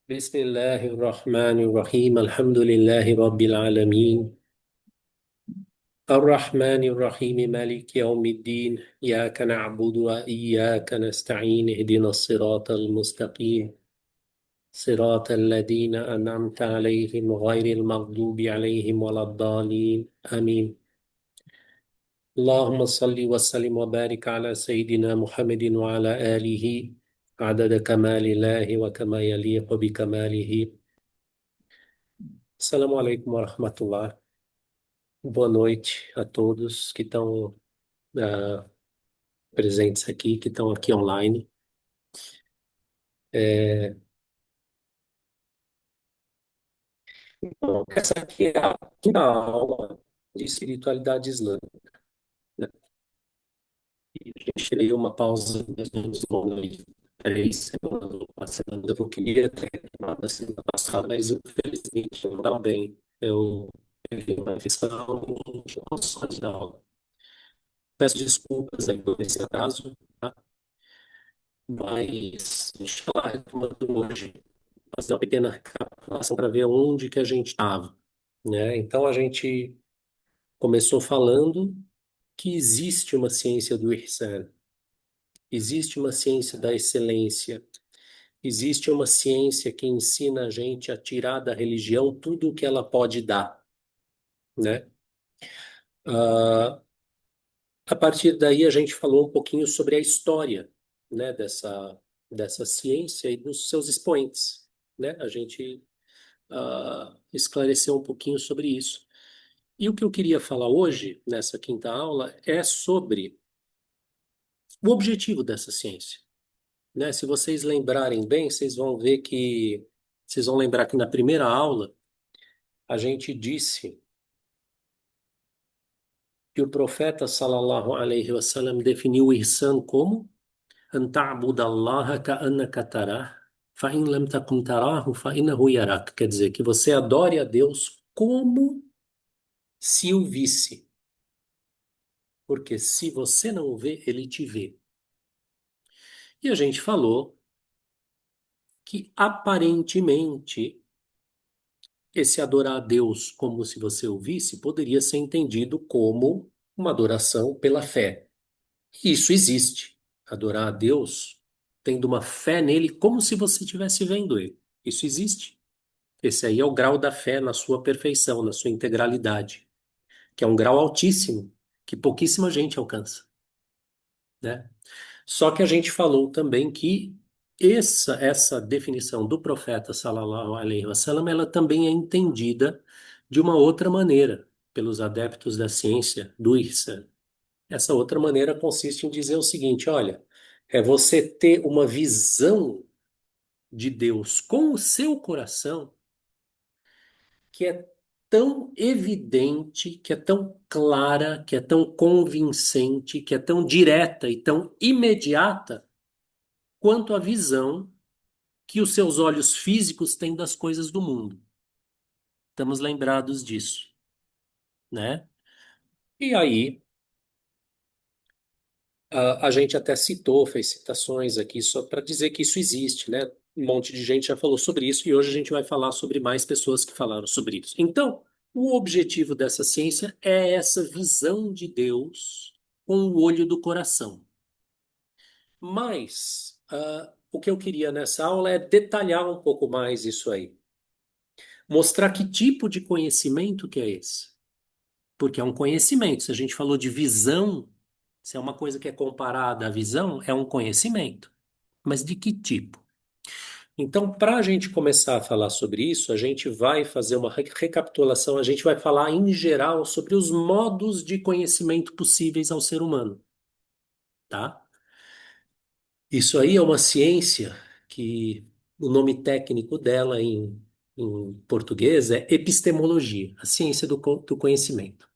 بسم الله الرحمن الرحيم الحمد لله رب العالمين الرحمن الرحيم مالك يوم الدين إياك نعبد وإياك نستعين اهدنا الصراط المستقيم صراط الذين أنعمت عليهم غير المغضوب عليهم ولا الضالين آمين اللهم صل وسلم وبارك على سيدنا محمد وعلى آله عدد كمال الله وكما يليق بكماله السلام عليكم ورحمة الله. Boa noite a todos que estão presentes aqui, que estão aqui online. É, bom, essa aqui é a quinta aula de espiritualidade islâmica, né? E a gente teria uma pausa mais ou menos longa de 3 semanas, ou 4 semanas. Eu queria ter retomado na semana passada, mas infelizmente não estava bem. Eu peguei uma infecção e não tinha condições da aula. Peço desculpas aí por esse atraso, tá? Mas a gente está retomando hoje, fazer uma pequena recapitulação para ver onde que a gente estava, né? Então a gente começou falando que existe uma ciência do Ihsan, existe uma ciência da excelência, existe uma ciência que ensina a gente a tirar da religião tudo o que ela pode dar, né? Ah, a partir daí a gente falou um pouquinho sobre a história, né, dessa ciência e dos seus expoentes, né? A gente esclarecer um pouquinho sobre isso. E o que eu queria falar hoje, nessa quinta aula, é sobre o objetivo dessa ciência, né? Se vocês lembrarem bem, vocês vão lembrar que na primeira aula a gente disse que o profeta sallallahu alaihi wasallam definiu o ihsan como an ta'budallaha ka'annaka tarah, fa in lam takun tarahu fa innahu yarak. Quer dizer, que você adore a Deus como se o visse. Porque se você não o vê, ele te vê. E a gente falou que aparentemente esse adorar a Deus como se você o visse poderia ser entendido como uma adoração pela fé. E isso existe. Adorar a Deus tendo uma fé nele como se você estivesse vendo ele. Isso existe. Esse aí é o grau da fé na sua perfeição, na sua integralidade, que é um grau altíssimo, que pouquíssima gente alcança, né? Só que a gente falou também que essa definição do profeta sallallahu alaihi wasallam, ela também é entendida de uma outra maneira pelos adeptos da ciência do Ihsan. Essa outra maneira consiste em dizer o seguinte, olha, é você ter uma visão de Deus com o seu coração que é tão evidente, que é tão clara, que é tão convincente, que é tão direta e tão imediata quanto a visão que os seus olhos físicos têm das coisas do mundo. Estamos lembrados disso, né? E aí, a gente até citou, fez citações aqui só para dizer que isso existe, né? Um monte de gente já falou sobre isso e hoje a gente vai falar sobre mais pessoas que falaram sobre isso. Então, o objetivo dessa ciência é essa visão de Deus com o olho do coração. Mas, o que eu queria nessa aula é detalhar um pouco mais isso aí. Mostrar que tipo de conhecimento que é esse. Porque é um conhecimento. Se a gente falou de visão, se é uma coisa que é comparada à visão, é um conhecimento. Mas de que tipo? Então, para a gente começar a falar sobre isso, a gente vai fazer uma recapitulação, a gente vai falar em geral sobre os modos de conhecimento possíveis ao ser humano, tá? Isso aí é uma ciência que o nome técnico dela em português é epistemologia, a ciência do conhecimento.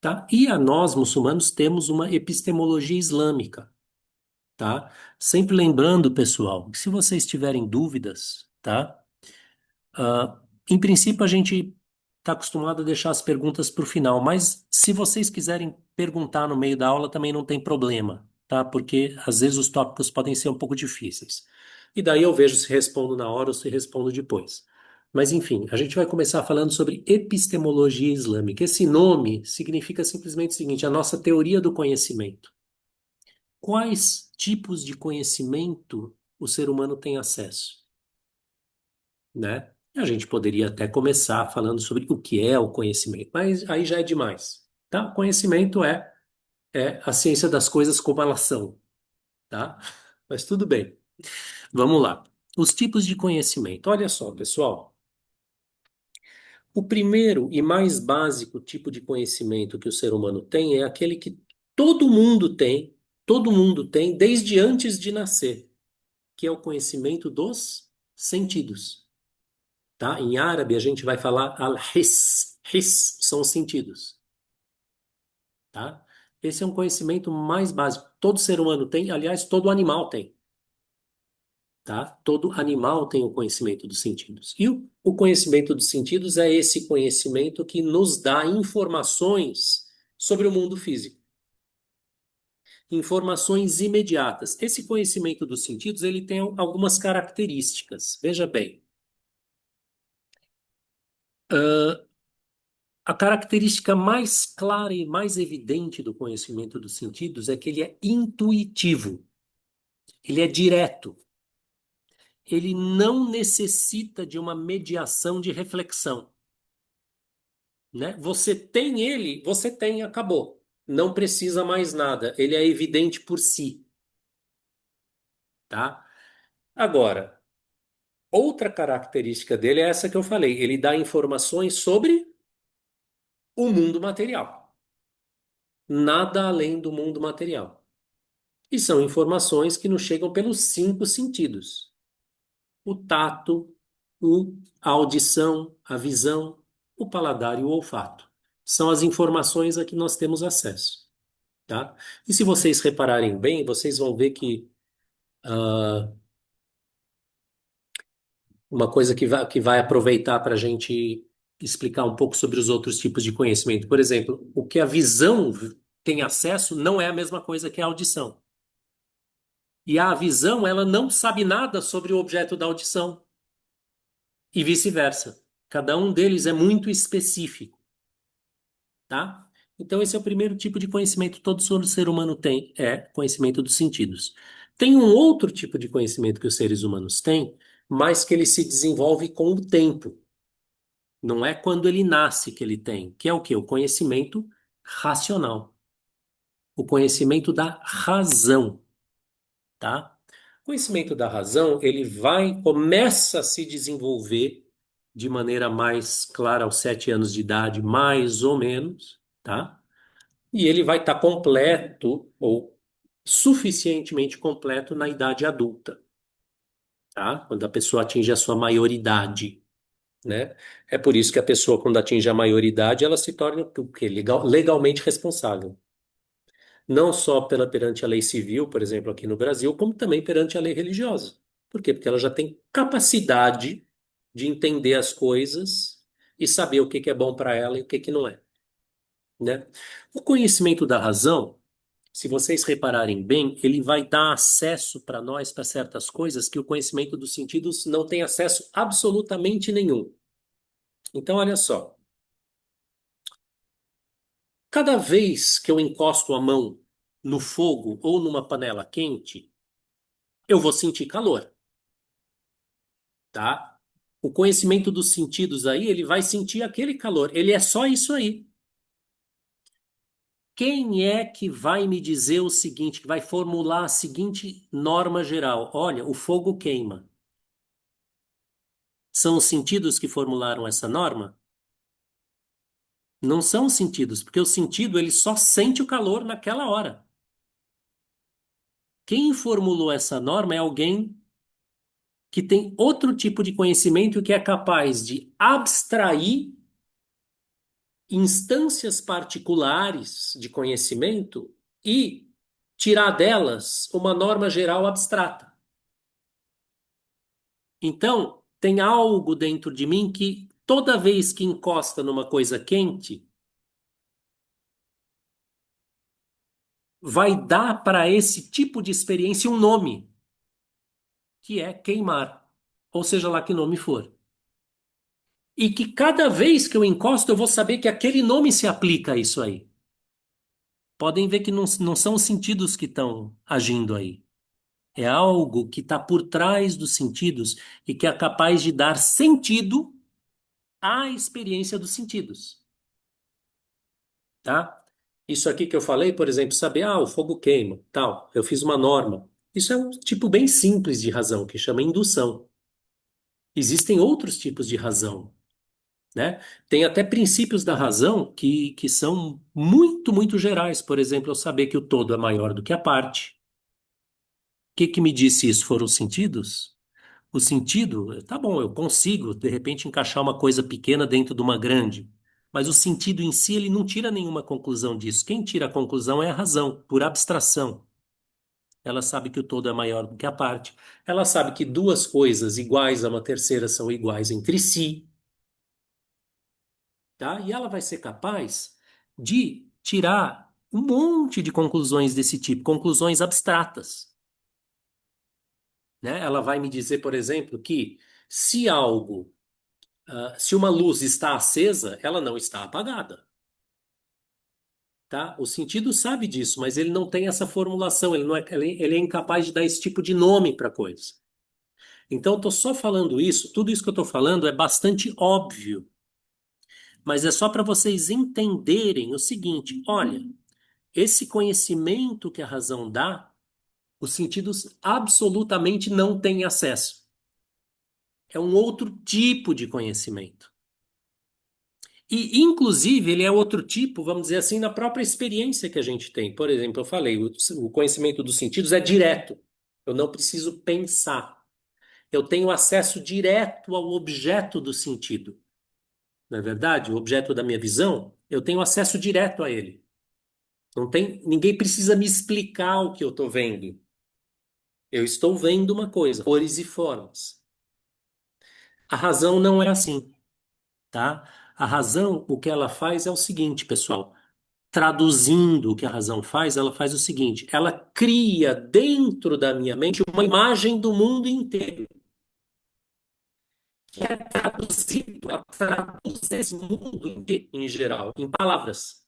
Tá? E a nós, muçulmanos, temos uma epistemologia islâmica, tá? Sempre lembrando, pessoal, que se vocês tiverem dúvidas, tá? Em princípio, a gente está acostumado a deixar as perguntas para o final, mas se vocês quiserem perguntar no meio da aula, também não tem problema, tá? Porque às vezes os tópicos podem ser um pouco difíceis. E daí eu vejo se respondo na hora ou se respondo depois. Mas enfim, a gente vai começar falando sobre epistemologia islâmica. Esse nome significa simplesmente o seguinte: a nossa teoria do conhecimento. Quais tipos de conhecimento o ser humano tem acesso, né? A gente poderia até começar falando sobre o que é o conhecimento, mas aí já é demais, tá? O conhecimento é a ciência das coisas como elas são, tá? Mas tudo bem. Vamos lá. Os tipos de conhecimento. Olha só, pessoal. O primeiro e mais básico tipo de conhecimento que o ser humano tem é aquele que todo mundo tem desde antes de nascer, que é o conhecimento dos sentidos, tá? Em árabe a gente vai falar al-hiss. Hiss são os sentidos, tá? Esse é um conhecimento mais básico. Todo ser humano tem, aliás, todo animal tem, tá? Todo animal tem o conhecimento dos sentidos. E o conhecimento dos sentidos é esse conhecimento que nos dá informações sobre o mundo físico. Informações imediatas. Esse conhecimento dos sentidos, ele tem algumas características. Veja bem, a característica mais clara e mais evidente do conhecimento dos sentidos é que ele é intuitivo, ele é direto, ele não necessita de uma mediação de reflexão, né? Você tem ele, você tem, acabou. Não precisa mais nada, ele é evidente por si, tá? Agora, outra característica dele é essa que eu falei, ele dá informações sobre o mundo material, nada além do mundo material. E são informações que nos chegam pelos cinco sentidos: o tato, a audição, a visão, o paladar e o olfato. São as informações a que nós temos acesso, tá? E se vocês repararem bem, vocês vão ver que uma coisa que vai aproveitar para a gente explicar um pouco sobre os outros tipos de conhecimento. Por exemplo, o que a visão tem acesso não é a mesma coisa que a audição. E a visão, ela não sabe nada sobre o objeto da audição. E vice-versa. Cada um deles é muito específico, tá? Então, esse é o primeiro tipo de conhecimento que todo ser humano tem, é conhecimento dos sentidos. Tem um outro tipo de conhecimento que os seres humanos têm, mas que ele se desenvolve com o tempo. Não é quando ele nasce que ele tem, que é o quê? O conhecimento racional. O conhecimento da razão, tá? O conhecimento da razão, ele começa a se desenvolver de maneira mais clara aos 7 anos de idade, mais ou menos, tá? E ele vai estar completo ou suficientemente completo na idade adulta, tá? Quando a pessoa atinge a sua maioridade, né? É por isso que a pessoa, quando atinge a maioridade, ela se torna o quê? Legalmente responsável. Não só perante a lei civil, por exemplo, aqui no Brasil, como também perante a lei religiosa. Por quê? Porque ela já tem capacidade de entender as coisas e saber o que que é bom para ela e o que que não é, né? O conhecimento da razão, se vocês repararem bem, ele vai dar acesso para nós para certas coisas que o conhecimento dos sentidos não tem acesso absolutamente nenhum. Então, olha só, cada vez que eu encosto a mão no fogo ou numa panela quente, eu vou sentir calor, tá? O conhecimento dos sentidos aí, ele vai sentir aquele calor. Ele é só isso aí. Quem é que vai me dizer o seguinte, que vai formular a seguinte norma geral? Olha, o fogo queima. São os sentidos que formularam essa norma? Não são os sentidos, porque o sentido ele só sente o calor naquela hora. Quem formulou essa norma é alguém que tem outro tipo de conhecimento que é capaz de abstrair instâncias particulares de conhecimento e tirar delas uma norma geral abstrata. Então, tem algo dentro de mim que toda vez que encosta numa coisa quente, vai dar para esse tipo de experiência um nome. que é queimar, ou seja lá que nome for. E que cada vez que eu encosto, eu vou saber que aquele nome se aplica a isso aí. Podem ver que não são os sentidos que estão agindo aí. É algo que está por trás dos sentidos e que é capaz de dar sentido à experiência dos sentidos, tá? Isso aqui que eu falei, por exemplo, saber, o fogo queima, tal. Eu fiz uma norma. Isso é um tipo bem simples de razão, que chama indução. Existem outros tipos de razão, né? Tem até princípios da razão que são muito, muito gerais. Por exemplo, eu saber que o todo é maior do que a parte. O que que me disse isso? Foram os sentidos? O sentido, tá bom, eu consigo, de repente, encaixar uma coisa pequena dentro de uma grande. Mas o sentido em si, ele não tira nenhuma conclusão disso. Quem tira a conclusão é a razão, por abstração. Ela sabe que o todo é maior do que a parte. Ela sabe que duas coisas iguais a uma terceira são iguais entre si, tá? E ela vai ser capaz de tirar um monte de conclusões desse tipo, conclusões abstratas, né? Ela vai me dizer, por exemplo, que se algo, se uma luz está acesa, ela não está apagada, tá? O sentido sabe disso, mas ele não tem essa formulação, ele não é, ele é incapaz de dar esse tipo de nome para a coisa. Então, estou só falando isso, tudo isso que eu estou falando é bastante óbvio, mas é só para vocês entenderem o seguinte: olha, esse conhecimento que a razão dá, os sentidos absolutamente não têm acesso. É um outro tipo de conhecimento. E, inclusive, ele é outro tipo, vamos dizer assim, na própria experiência que a gente tem. Por exemplo, eu falei, o conhecimento dos sentidos é direto. Eu não preciso pensar. Eu tenho acesso direto ao objeto do sentido. Não é verdade? O objeto da minha visão, eu tenho acesso direto a ele. Não tem, ninguém precisa me explicar o que eu estou vendo. Eu estou vendo uma coisa, cores e formas. A razão não é assim, tá? A razão, o que ela faz é o seguinte, pessoal. Traduzindo o que a razão faz, ela faz o seguinte: ela cria dentro da minha mente uma imagem do mundo inteiro, que é traduzido, ela traduz esse mundo inteiro, em geral, em palavras.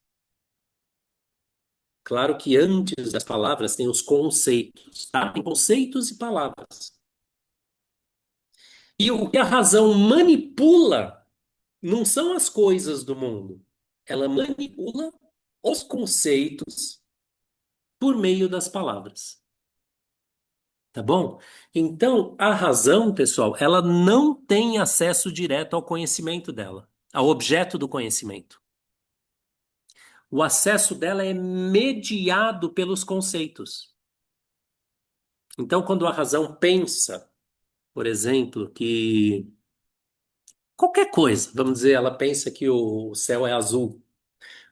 Claro que antes das palavras tem os conceitos, tá? Tem conceitos e palavras. E o que a razão manipula não são as coisas do mundo. Ela manipula os conceitos por meio das palavras. Tá bom? Então, a razão, pessoal, ela não tem acesso direto ao conhecimento dela, ao objeto do conhecimento. O acesso dela é mediado pelos conceitos. Então, quando a razão pensa, por exemplo, que qualquer coisa, vamos dizer, ela pensa que o céu é azul,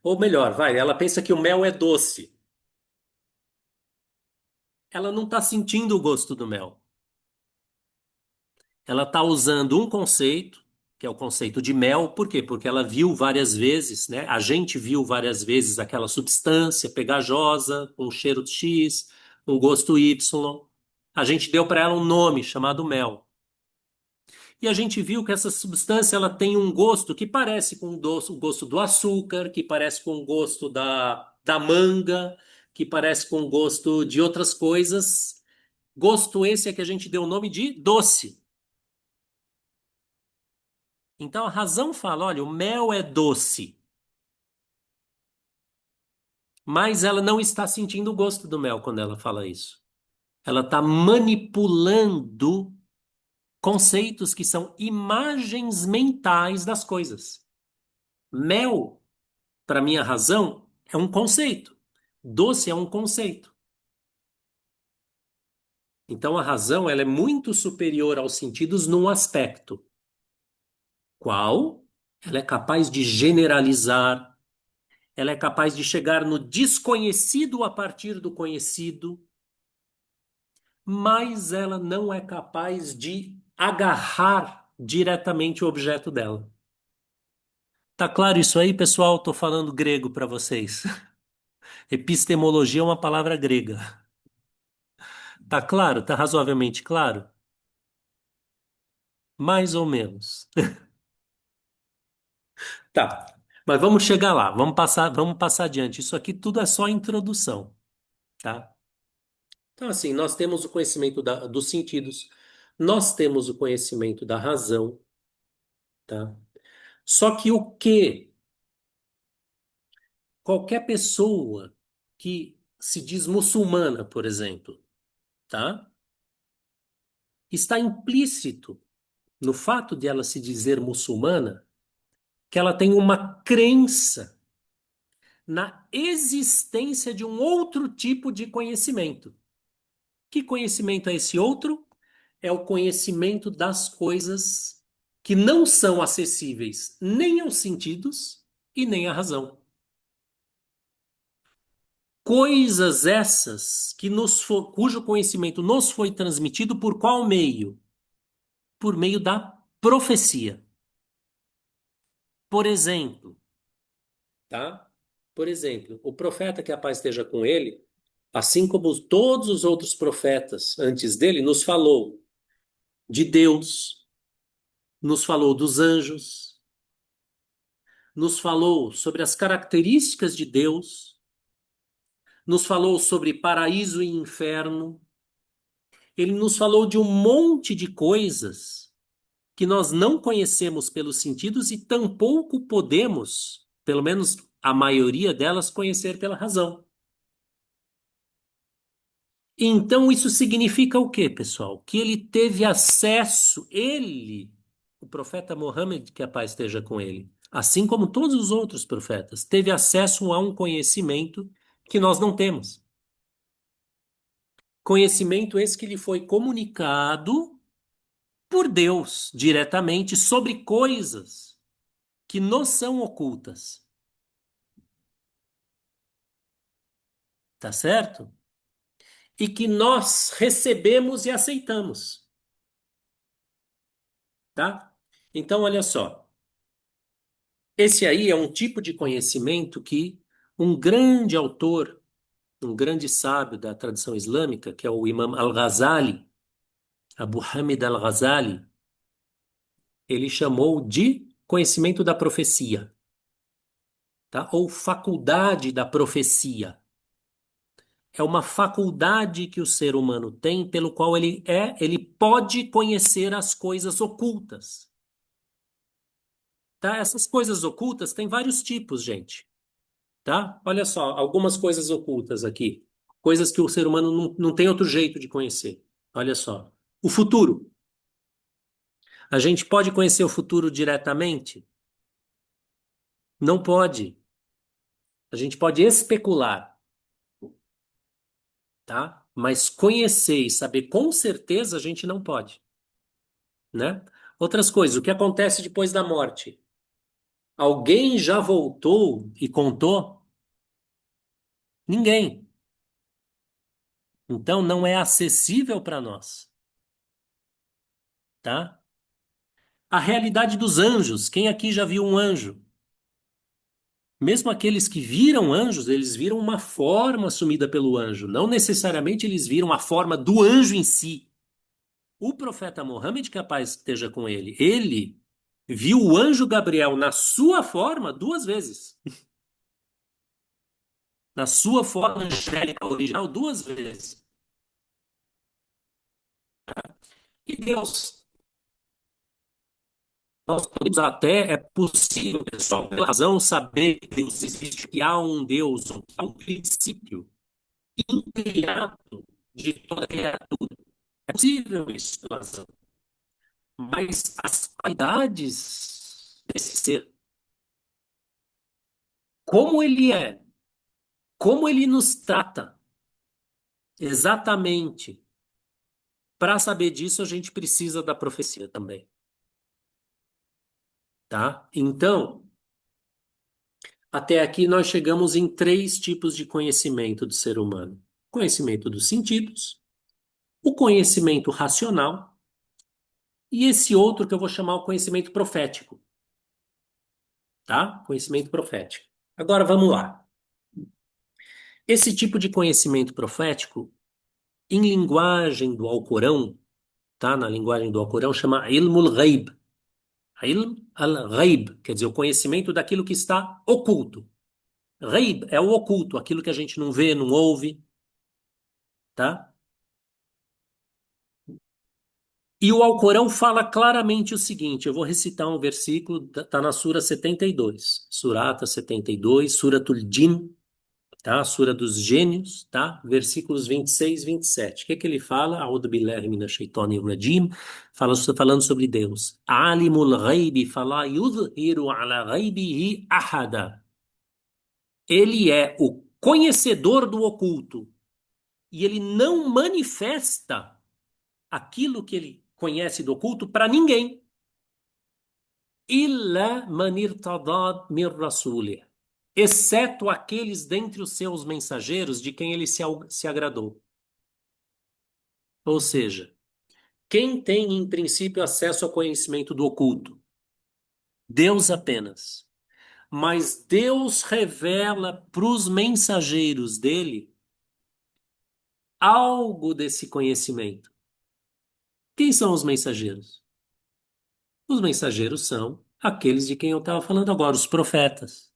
ou melhor, vai, ela pensa que o mel é doce. Ela não está sentindo o gosto do mel. Ela está usando um conceito, que é o conceito de mel, por quê? Porque ela viu várias vezes, né? A gente viu várias vezes aquela substância pegajosa, com um cheiro X, um gosto Y. A gente deu para ela um nome chamado mel. E a gente viu que essa substância ela tem um gosto que parece com o gosto do açúcar, que parece com o gosto da manga, que parece com o gosto de outras coisas. Gosto esse é que a gente deu o nome de doce. Então a razão fala, olha, o mel é doce, mas ela não está sentindo o gosto do mel quando ela fala isso. Ela está manipulando conceitos que são imagens mentais das coisas. Mel, para minha razão, é um conceito. Doce é um conceito. Então a razão ela é muito superior aos sentidos num aspecto. Qual? Ela é capaz de generalizar, ela é capaz de chegar no desconhecido a partir do conhecido, mas ela não é capaz de agarrar diretamente o objeto dela. Tá claro isso aí, pessoal? Estou falando grego para vocês. Epistemologia é uma palavra grega. Tá claro? Tá razoavelmente claro? Mais ou menos. Tá. Mas vamos chegar lá. Vamos passar adiante. Isso aqui tudo é só introdução, tá? Então, assim, nós temos o conhecimento dos sentidos, nós temos o conhecimento da razão, tá? Só que o que qualquer pessoa que se diz muçulmana, por exemplo, tá? Está implícito no fato de ela se dizer muçulmana que ela tem uma crença na existência de um outro tipo de conhecimento. Que conhecimento é esse outro? É o conhecimento das coisas que não são acessíveis nem aos sentidos e nem à razão. Coisas essas cujo conhecimento nos foi transmitido por qual meio? Por meio da profecia. Por exemplo, tá? Por exemplo, o profeta, que a paz esteja com ele, assim como todos os outros profetas antes dele, nos falou de Deus, nos falou dos anjos, nos falou sobre as características de Deus, nos falou sobre paraíso e inferno. Ele nos falou de um monte de coisas que nós não conhecemos pelos sentidos e tampouco podemos, pelo menos a maioria delas, conhecer pela razão. Então, isso significa o quê, pessoal? Que ele teve acesso, o profeta Mohammed, que a paz esteja com ele, assim como todos os outros profetas, teve acesso a um conhecimento que nós não temos. Conhecimento esse que lhe foi comunicado por Deus diretamente sobre coisas que nos são ocultas. Tá certo? E que nós recebemos e aceitamos, tá? Então, olha só. Esse aí é um tipo de conhecimento que um grande autor, um grande sábio da tradição islâmica, que é o Imam Al-Ghazali, Abu Hamid Al-Ghazali, ele chamou de conhecimento da profecia, tá? Ou faculdade da profecia. É uma faculdade que o ser humano tem pelo qual ele pode conhecer as coisas ocultas, tá? Essas coisas ocultas têm vários tipos, gente. Tá? Olha só, algumas coisas ocultas aqui. Coisas que o ser humano não tem outro jeito de conhecer. Olha só. O futuro. A gente pode conhecer o futuro diretamente? Não pode. A gente pode especular, tá? Mas conhecer e saber com certeza a gente não pode, né? Outras coisas, o que acontece depois da morte? Alguém já voltou e contou? Ninguém. Então não é acessível para nós, tá? A realidade dos anjos. Quem aqui já viu um anjo? Mesmo aqueles que viram anjos, eles viram uma forma assumida pelo anjo. Não necessariamente eles viram a forma do anjo em si. O profeta Mohammed, que a paz esteja com ele viu o anjo Gabriel na sua forma duas vezes. Na sua forma angélica original, duas vezes. E Deus, nós podemos até, é possível, pessoal, pela razão, saber que Deus existe, que há um Deus, há um princípio criado de toda criatura. É possível isso, razão. Mas as qualidades desse ser, como ele é, como ele nos trata, exatamente. Para saber disso, a gente precisa da profecia também, tá? Então, até aqui nós chegamos em três tipos de conhecimento do ser humano: conhecimento dos sentidos, o conhecimento racional e esse outro que eu vou chamar o conhecimento profético, tá? Conhecimento profético. Agora vamos lá. Esse tipo de conhecimento profético, em linguagem do Alcorão, tá? Na linguagem do Alcorão, chama Ilmul Ghaib. Ilm al-Ghaib, quer dizer, o conhecimento daquilo que está oculto. Ghaib é o oculto, aquilo que a gente não vê, não ouve, tá? E o Alcorão fala claramente o seguinte, eu vou recitar um versículo, tá na Sura 72, Surata 72, Suratul Jin, tá? Sura dos Gênios, tá? Versículos 26 e 27. O que é que ele fala? A'udhu billahi minash shaitanir rajim. Falando sobre Deus. Alimul ghaibi fala yudhiru ala ghaibihi ahada. Ele é o conhecedor do oculto e ele não manifesta aquilo que ele conhece do oculto para ninguém. Illa man irtada min rasulih, exceto aqueles dentre os seus mensageiros de quem ele se agradou. Ou seja, quem tem em princípio acesso ao conhecimento do oculto? Deus apenas. Mas Deus revela para os mensageiros dele algo desse conhecimento. Quem são os mensageiros? Os mensageiros são aqueles de quem eu estava falando agora, os profetas.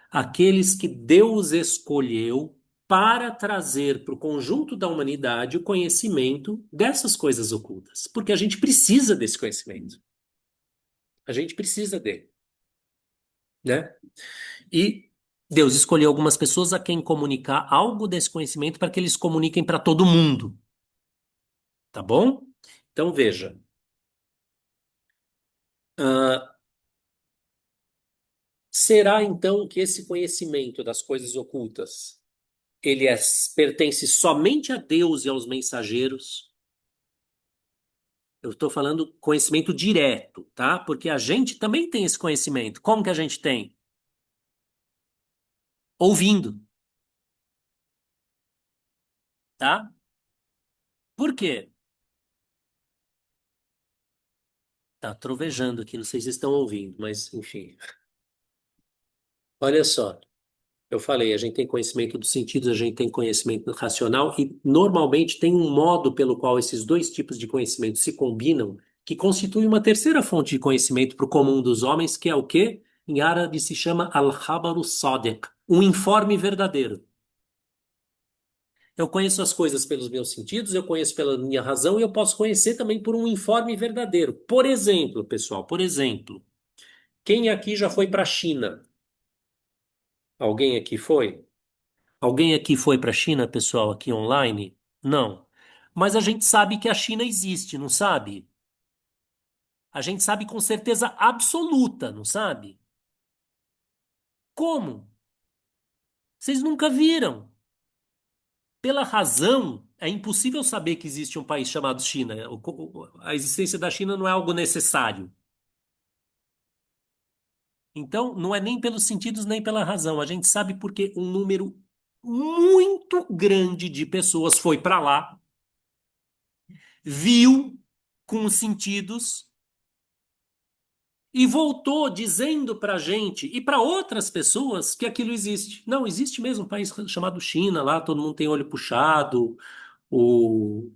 Aqueles que Deus escolheu para trazer para o conjunto da humanidade o conhecimento dessas coisas ocultas. Porque a gente precisa desse conhecimento. A gente precisa dele, né? E Deus escolheu algumas pessoas a quem comunicar algo desse conhecimento para que eles comuniquem para todo mundo, tá bom? Então veja, ah, será então que esse conhecimento das coisas ocultas ele pertence somente a Deus e aos mensageiros? Eu estou falando conhecimento direto, tá? Porque a gente também tem esse conhecimento. Como que a gente tem? Ouvindo, tá? Por quê? Tá trovejando aqui, não sei se estão ouvindo, mas enfim. Olha só, eu falei, a gente tem conhecimento dos sentidos, a gente tem conhecimento racional e normalmente tem um modo pelo qual esses dois tipos de conhecimento se combinam, que constitui uma terceira fonte de conhecimento para o comum dos homens, que é o quê? Em árabe se chama al-khabaru sadiq, um informe verdadeiro. Eu conheço as coisas pelos meus sentidos, eu conheço pela minha razão e eu posso conhecer também por um informe verdadeiro. Por exemplo, pessoal, por exemplo, quem aqui já foi para a China? Alguém aqui foi? Alguém aqui foi para a China, pessoal, aqui online? Não. Mas a gente sabe que a China existe, não sabe? A gente sabe com certeza absoluta, não sabe? Como? Vocês nunca viram. Pela razão, é impossível saber que existe um país chamado China. A existência da China não é algo necessário. Então, não é nem pelos sentidos nem pela razão. A gente sabe porque um número muito grande de pessoas foi para lá, viu com os sentidos e voltou dizendo para a gente e para outras pessoas que aquilo existe. Não, existe mesmo um país chamado China, lá todo mundo tem olho puxado,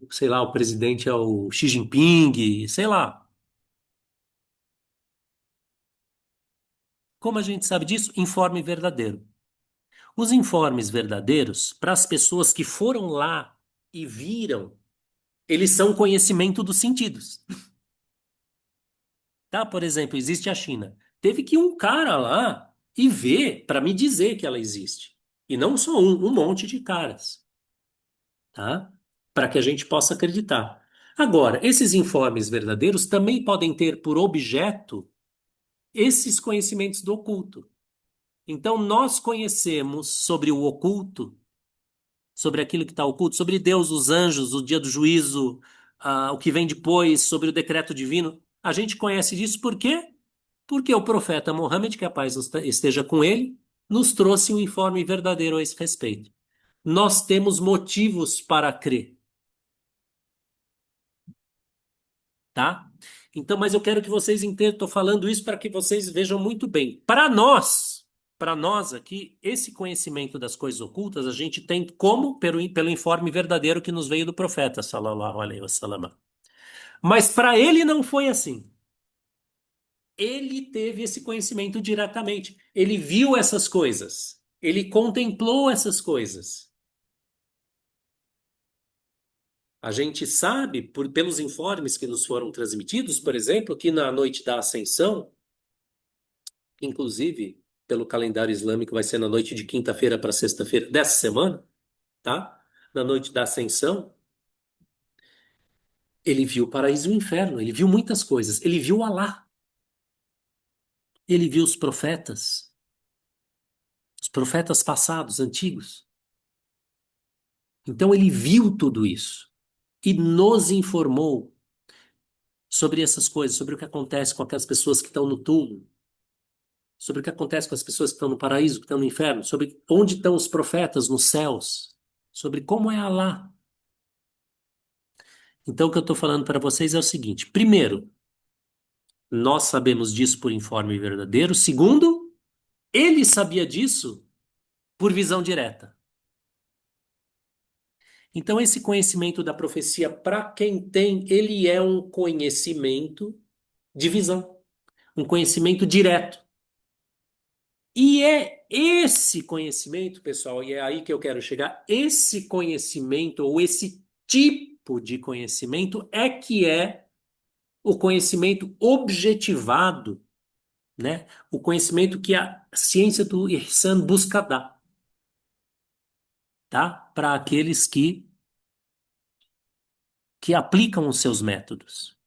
sei lá, o presidente é o Xi Jinping, sei lá. Como a gente sabe disso? Informe verdadeiro. Os informes verdadeiros, para as pessoas que foram lá e viram, eles são conhecimento dos sentidos. Tá? Por exemplo, existe a China. Teve que ir um cara lá e ver para me dizer que ela existe. E não só um monte de caras, tá? Para que a gente possa acreditar. Agora, esses informes verdadeiros também podem ter por objeto esses conhecimentos do oculto. Então, nós conhecemos sobre o oculto, sobre aquilo que está oculto, sobre Deus, os anjos, o dia do juízo, o que vem depois, sobre o decreto divino. A gente conhece disso por quê? Porque o profeta Mohammed, que a paz esteja com ele, nos trouxe um informe verdadeiro a esse respeito. Nós temos motivos para crer, tá? Então, mas eu quero que vocês entendam, estou falando isso para que vocês vejam muito bem. Para nós aqui, esse conhecimento das coisas ocultas, a gente tem como pelo informe verdadeiro que nos veio do profeta, sallallahu alaihi wasallam. Mas para ele não foi assim. Ele teve esse conhecimento diretamente. Ele viu essas coisas. Ele contemplou essas coisas. A gente sabe, pelos informes que nos foram transmitidos, por exemplo, que na noite da Ascensão, inclusive pelo calendário islâmico, vai ser na noite de quinta-feira para sexta-feira dessa semana, tá? Na noite da Ascensão, ele viu o paraíso e o inferno, ele viu muitas coisas. Ele viu Alá, ele viu os profetas passados, antigos. Então ele viu tudo isso e nos informou sobre essas coisas, sobre o que acontece com aquelas pessoas que estão no túmulo, sobre o que acontece com as pessoas que estão no paraíso, que estão no inferno, sobre onde estão os profetas nos céus, sobre como é Alá. Então, o que eu estou falando para vocês é o seguinte: primeiro, nós sabemos disso por informe verdadeiro. Segundo, ele sabia disso por visão direta. Então, esse conhecimento da profecia, para quem tem, ele é um conhecimento de visão, um conhecimento direto. E é esse conhecimento, pessoal, e é aí que eu quero chegar, esse conhecimento, ou esse tipo de conhecimento, é que é o conhecimento objetivado, né? O conhecimento que a ciência do Ihsan busca dar, tá? Para aqueles que aplicam os seus métodos.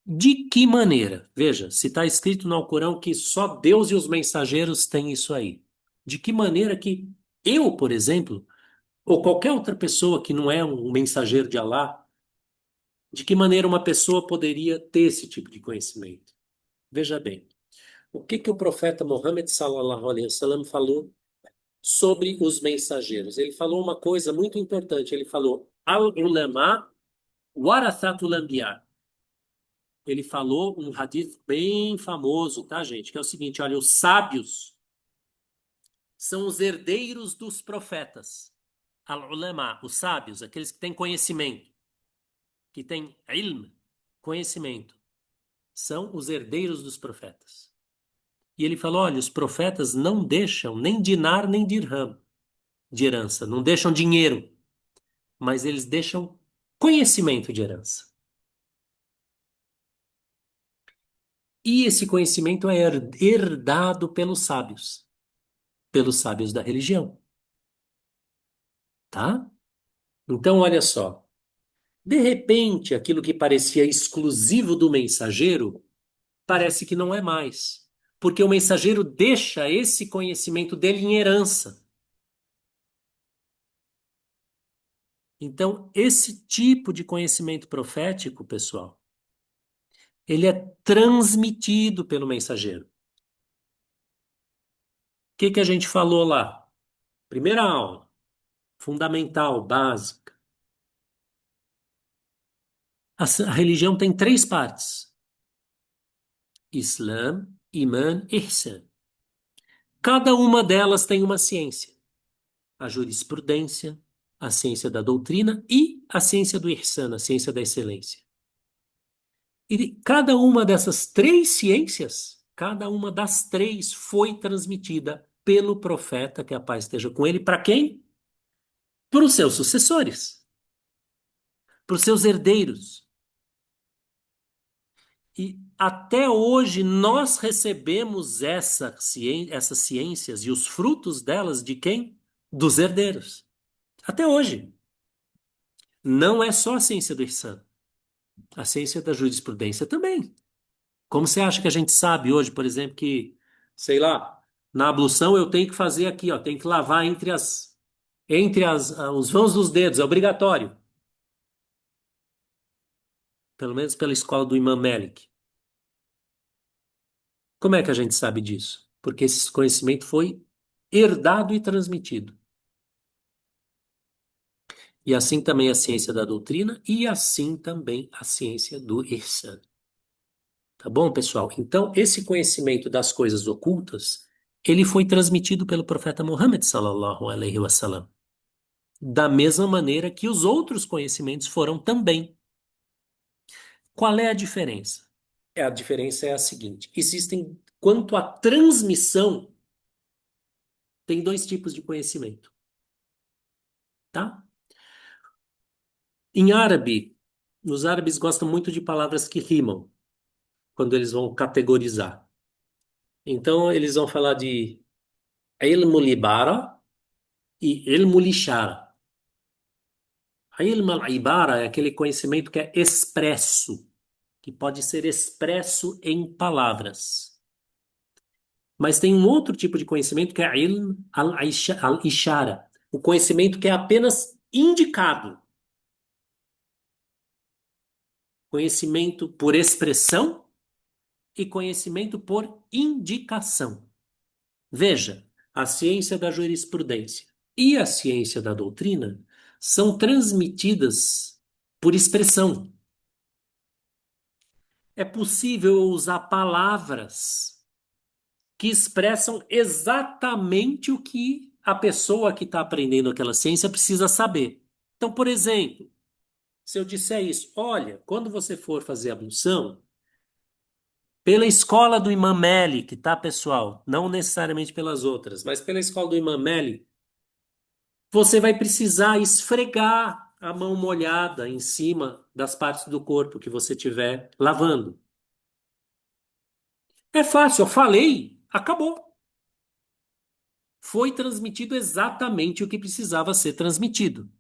De que maneira? Veja, se está escrito no Alcorão que só Deus e os mensageiros têm isso aí. De que maneira que eu, por exemplo, ou qualquer outra pessoa que não é um mensageiro de Alá, de que maneira uma pessoa poderia ter esse tipo de conhecimento? Veja bem, o que que o profeta Muhammad sallallahu alaihi wasallam falou sobre os mensageiros? Ele falou uma coisa muito importante. Ele falou: Al-ulama warathatul anbiya. Ele falou um hadith bem famoso, tá, gente? Que é o seguinte: olha, os sábios são os herdeiros dos profetas. Al-ulama, os sábios, aqueles que têm conhecimento, que têm ilm, conhecimento, são os herdeiros dos profetas. E ele falou: olha, os profetas não deixam nem dinar nem dirham de herança, não deixam dinheiro, mas eles deixam conhecimento de herança. E esse conhecimento é herdado pelos sábios da religião, tá? Então, olha só. De repente, aquilo que parecia exclusivo do mensageiro, parece que não é mais. Porque o mensageiro deixa esse conhecimento dele em herança. Então, esse tipo de conhecimento profético, pessoal, ele é transmitido pelo mensageiro. O que que a gente falou lá? Primeira aula, fundamental, básica. A religião tem três partes: Islã, Imã, Ihsan. Cada uma delas tem uma ciência: a jurisprudência, a ciência da doutrina e a ciência do Ihsan, a ciência da excelência. E cada uma dessas três ciências, cada uma das três foi transmitida pelo profeta, que a paz esteja com ele, para quem? Para os seus sucessores, para os seus herdeiros. E até hoje nós recebemos essas ciências e os frutos delas de quem? Dos herdeiros. Até hoje. Não é só a ciência do Ihsan, a ciência da jurisprudência também. Como você acha que a gente sabe hoje, por exemplo, que, sei lá, na ablução eu tenho que fazer aqui, ó, tenho que lavar os vãos dos dedos, é obrigatório. Pelo menos pela escola do Imam Malik. Como é que a gente sabe disso? Porque esse conhecimento foi herdado e transmitido. E assim também a ciência da doutrina e assim também a ciência do Ihsan. Tá bom, pessoal? Então, esse conhecimento das coisas ocultas, ele foi transmitido pelo profeta Muhammad sallallahu alaihi wasallam, da mesma maneira que os outros conhecimentos foram também. Qual é a diferença? A diferença é a seguinte: quanto à transmissão, tem dois tipos de conhecimento, tá? Em árabe, os árabes gostam muito de palavras que rimam, quando eles vão categorizar. Então, eles vão falar de ilmu libara e ilmu lishara. A ilmu al-ibara é aquele conhecimento que é expresso, que pode ser expresso em palavras. Mas tem um outro tipo de conhecimento que é ilm al-ishara, o conhecimento que é apenas indicado. Conhecimento por expressão e conhecimento por indicação. Veja, a ciência da jurisprudência e a ciência da doutrina são transmitidas por expressão. É possível usar palavras que expressam exatamente o que a pessoa que está aprendendo aquela ciência precisa saber. Então, por exemplo, se eu disser isso, olha, quando você for fazer ablução, pela escola do Imam Malik, tá, pessoal? Não necessariamente pelas outras, mas pela escola do Imam Malik, você vai precisar esfregar a mão molhada em cima das partes do corpo que você estiver lavando. É fácil, eu falei, acabou. Foi transmitido exatamente o que precisava ser transmitido,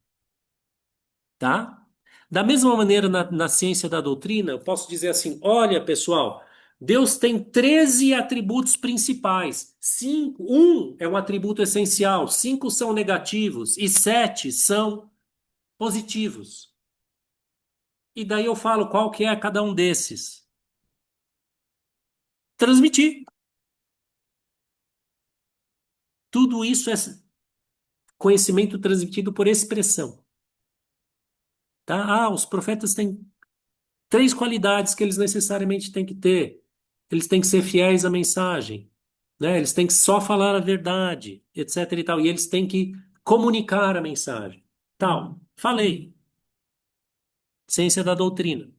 tá? Da mesma maneira, na ciência da doutrina, eu posso dizer assim: olha, pessoal, Deus tem 13 atributos principais. Um é um atributo essencial, 5 são negativos e 7 são positivos. E daí eu falo qual que é cada um desses. Transmitir. Tudo isso é conhecimento transmitido por expressão, tá? Ah, os profetas têm 3 qualidades que eles necessariamente têm que ter. Eles têm que ser fiéis à mensagem, né? Eles têm que só falar a verdade, etc e tal. E eles têm que comunicar a mensagem. Tal. Falei. Ciência da doutrina.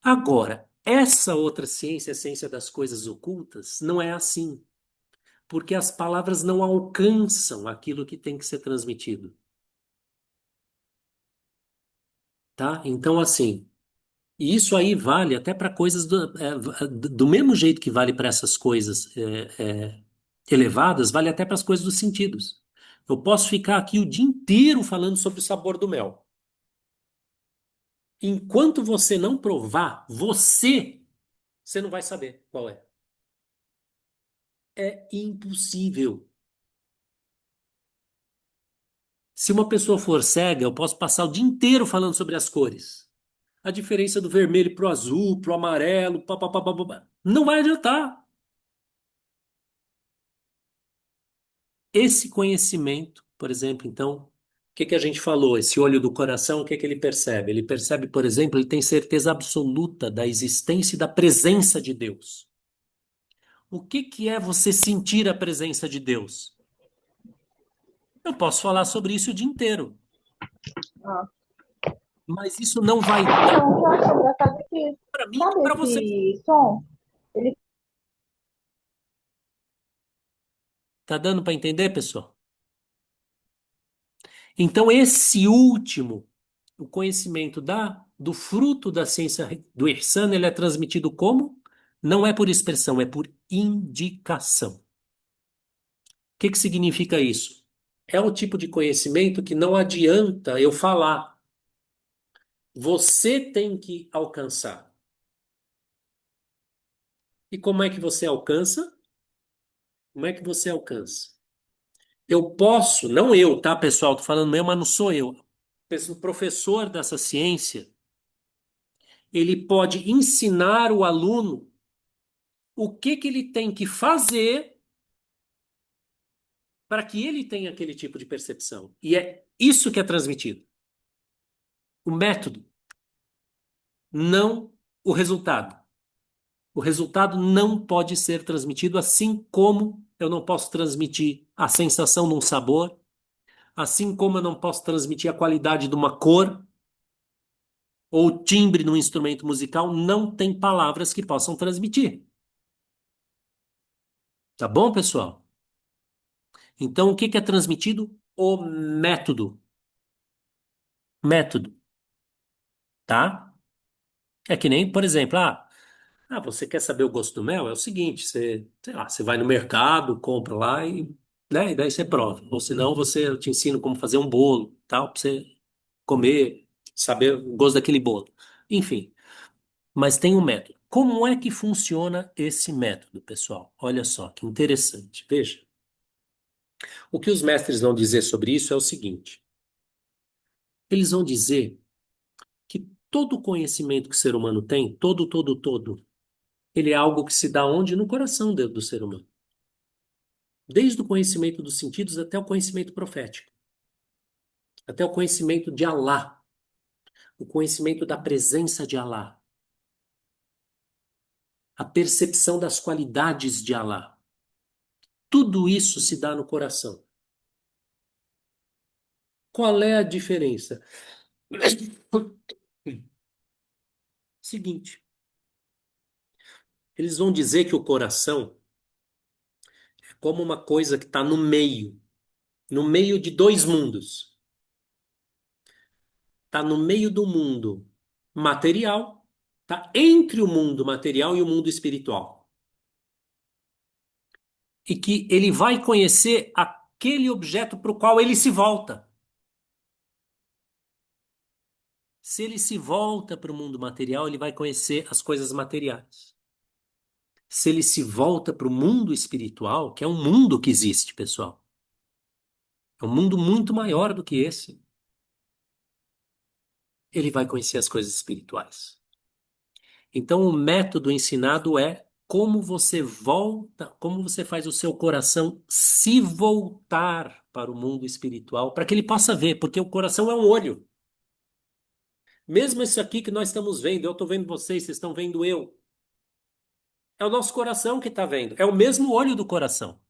Agora, essa outra ciência, a ciência das coisas ocultas, não é assim, porque as palavras não alcançam aquilo que tem que ser transmitido, tá? Então, assim, e isso aí vale até para coisas do mesmo jeito que vale para essas coisas elevadas, vale até para as coisas dos sentidos. Eu posso ficar aqui o dia inteiro falando sobre o sabor do mel. Enquanto você não provar, você não vai saber qual é. É impossível. Se uma pessoa for cega, eu posso passar o dia inteiro falando sobre as cores. A diferença do vermelho pro azul, pro amarelo, pá, pá, pá, pá, pá, pá. Não vai adiantar. Esse conhecimento, por exemplo, então, o que que a gente falou? Esse olho do coração, o que que ele percebe? Ele percebe, por exemplo, ele tem certeza absoluta da existência e da presença de Deus. O que que é você sentir a presença de Deus? Eu posso falar sobre isso o dia inteiro, Ah. mas isso não vai dar Então, o que eu acho engraçado é que, para mim e sabe para você. esse som? Ele Tá dando para entender, pessoal? Então, esse último, o conhecimento do fruto da ciência do Ihsan, ele é transmitido como? Não é por expressão, é por indicação. O que que significa isso? É o tipo de conhecimento que não adianta eu falar. Você tem que alcançar. E como é que você alcança? Como é que você alcança? Eu posso, não eu, tá, pessoal? Tô falando eu, mas não sou eu. O professor dessa ciência, ele pode ensinar o aluno o que que ele tem que fazer para que ele tenha aquele tipo de percepção. E é isso que é transmitido. O método, não o resultado. O resultado não pode ser transmitido, assim como eu não posso transmitir a sensação de um sabor, assim como eu não posso transmitir a qualidade de uma cor, ou timbre no instrumento musical não tem palavras que possam transmitir. Tá bom, pessoal? Então, o que que é transmitido? O método. Método, tá? É que nem, por exemplo, você quer saber o gosto do mel? É o seguinte, você, sei lá, você vai no mercado, compra lá e daí você prova. Ou senão eu te ensino como fazer um bolo, tal, para você comer, saber o gosto daquele bolo. Enfim, mas tem um método. Como é que funciona esse método, pessoal? Olha só, que interessante. Veja, o que os mestres vão dizer sobre isso é o seguinte: eles vão dizer que todo o conhecimento que o ser humano tem, todo, ele é algo que se dá onde? No coração do ser humano. Desde o conhecimento dos sentidos até o conhecimento profético, até o conhecimento de Alá, o conhecimento da presença de Alá, a percepção das qualidades de Alá. Tudo isso se dá no coração. Qual é a diferença? Seguinte, eles vão dizer que o coração é como uma coisa que está no meio de dois mundos. Está no meio do mundo material, está entre o mundo material e o mundo espiritual. E que ele vai conhecer aquele objeto para o qual ele se volta. Se ele se volta para o mundo material, ele vai conhecer as coisas materiais. Se ele se volta para o mundo espiritual, que é um mundo que existe, pessoal, é um mundo muito maior do que esse, ele vai conhecer as coisas espirituais. Então, o método ensinado é como você volta, como você faz o seu coração se voltar para o mundo espiritual, para que ele possa ver, porque o coração é um olho. Mesmo isso aqui que nós estamos vendo, eu estou vendo vocês, vocês estão vendo eu. É o nosso coração que está vendo. É o mesmo olho do coração.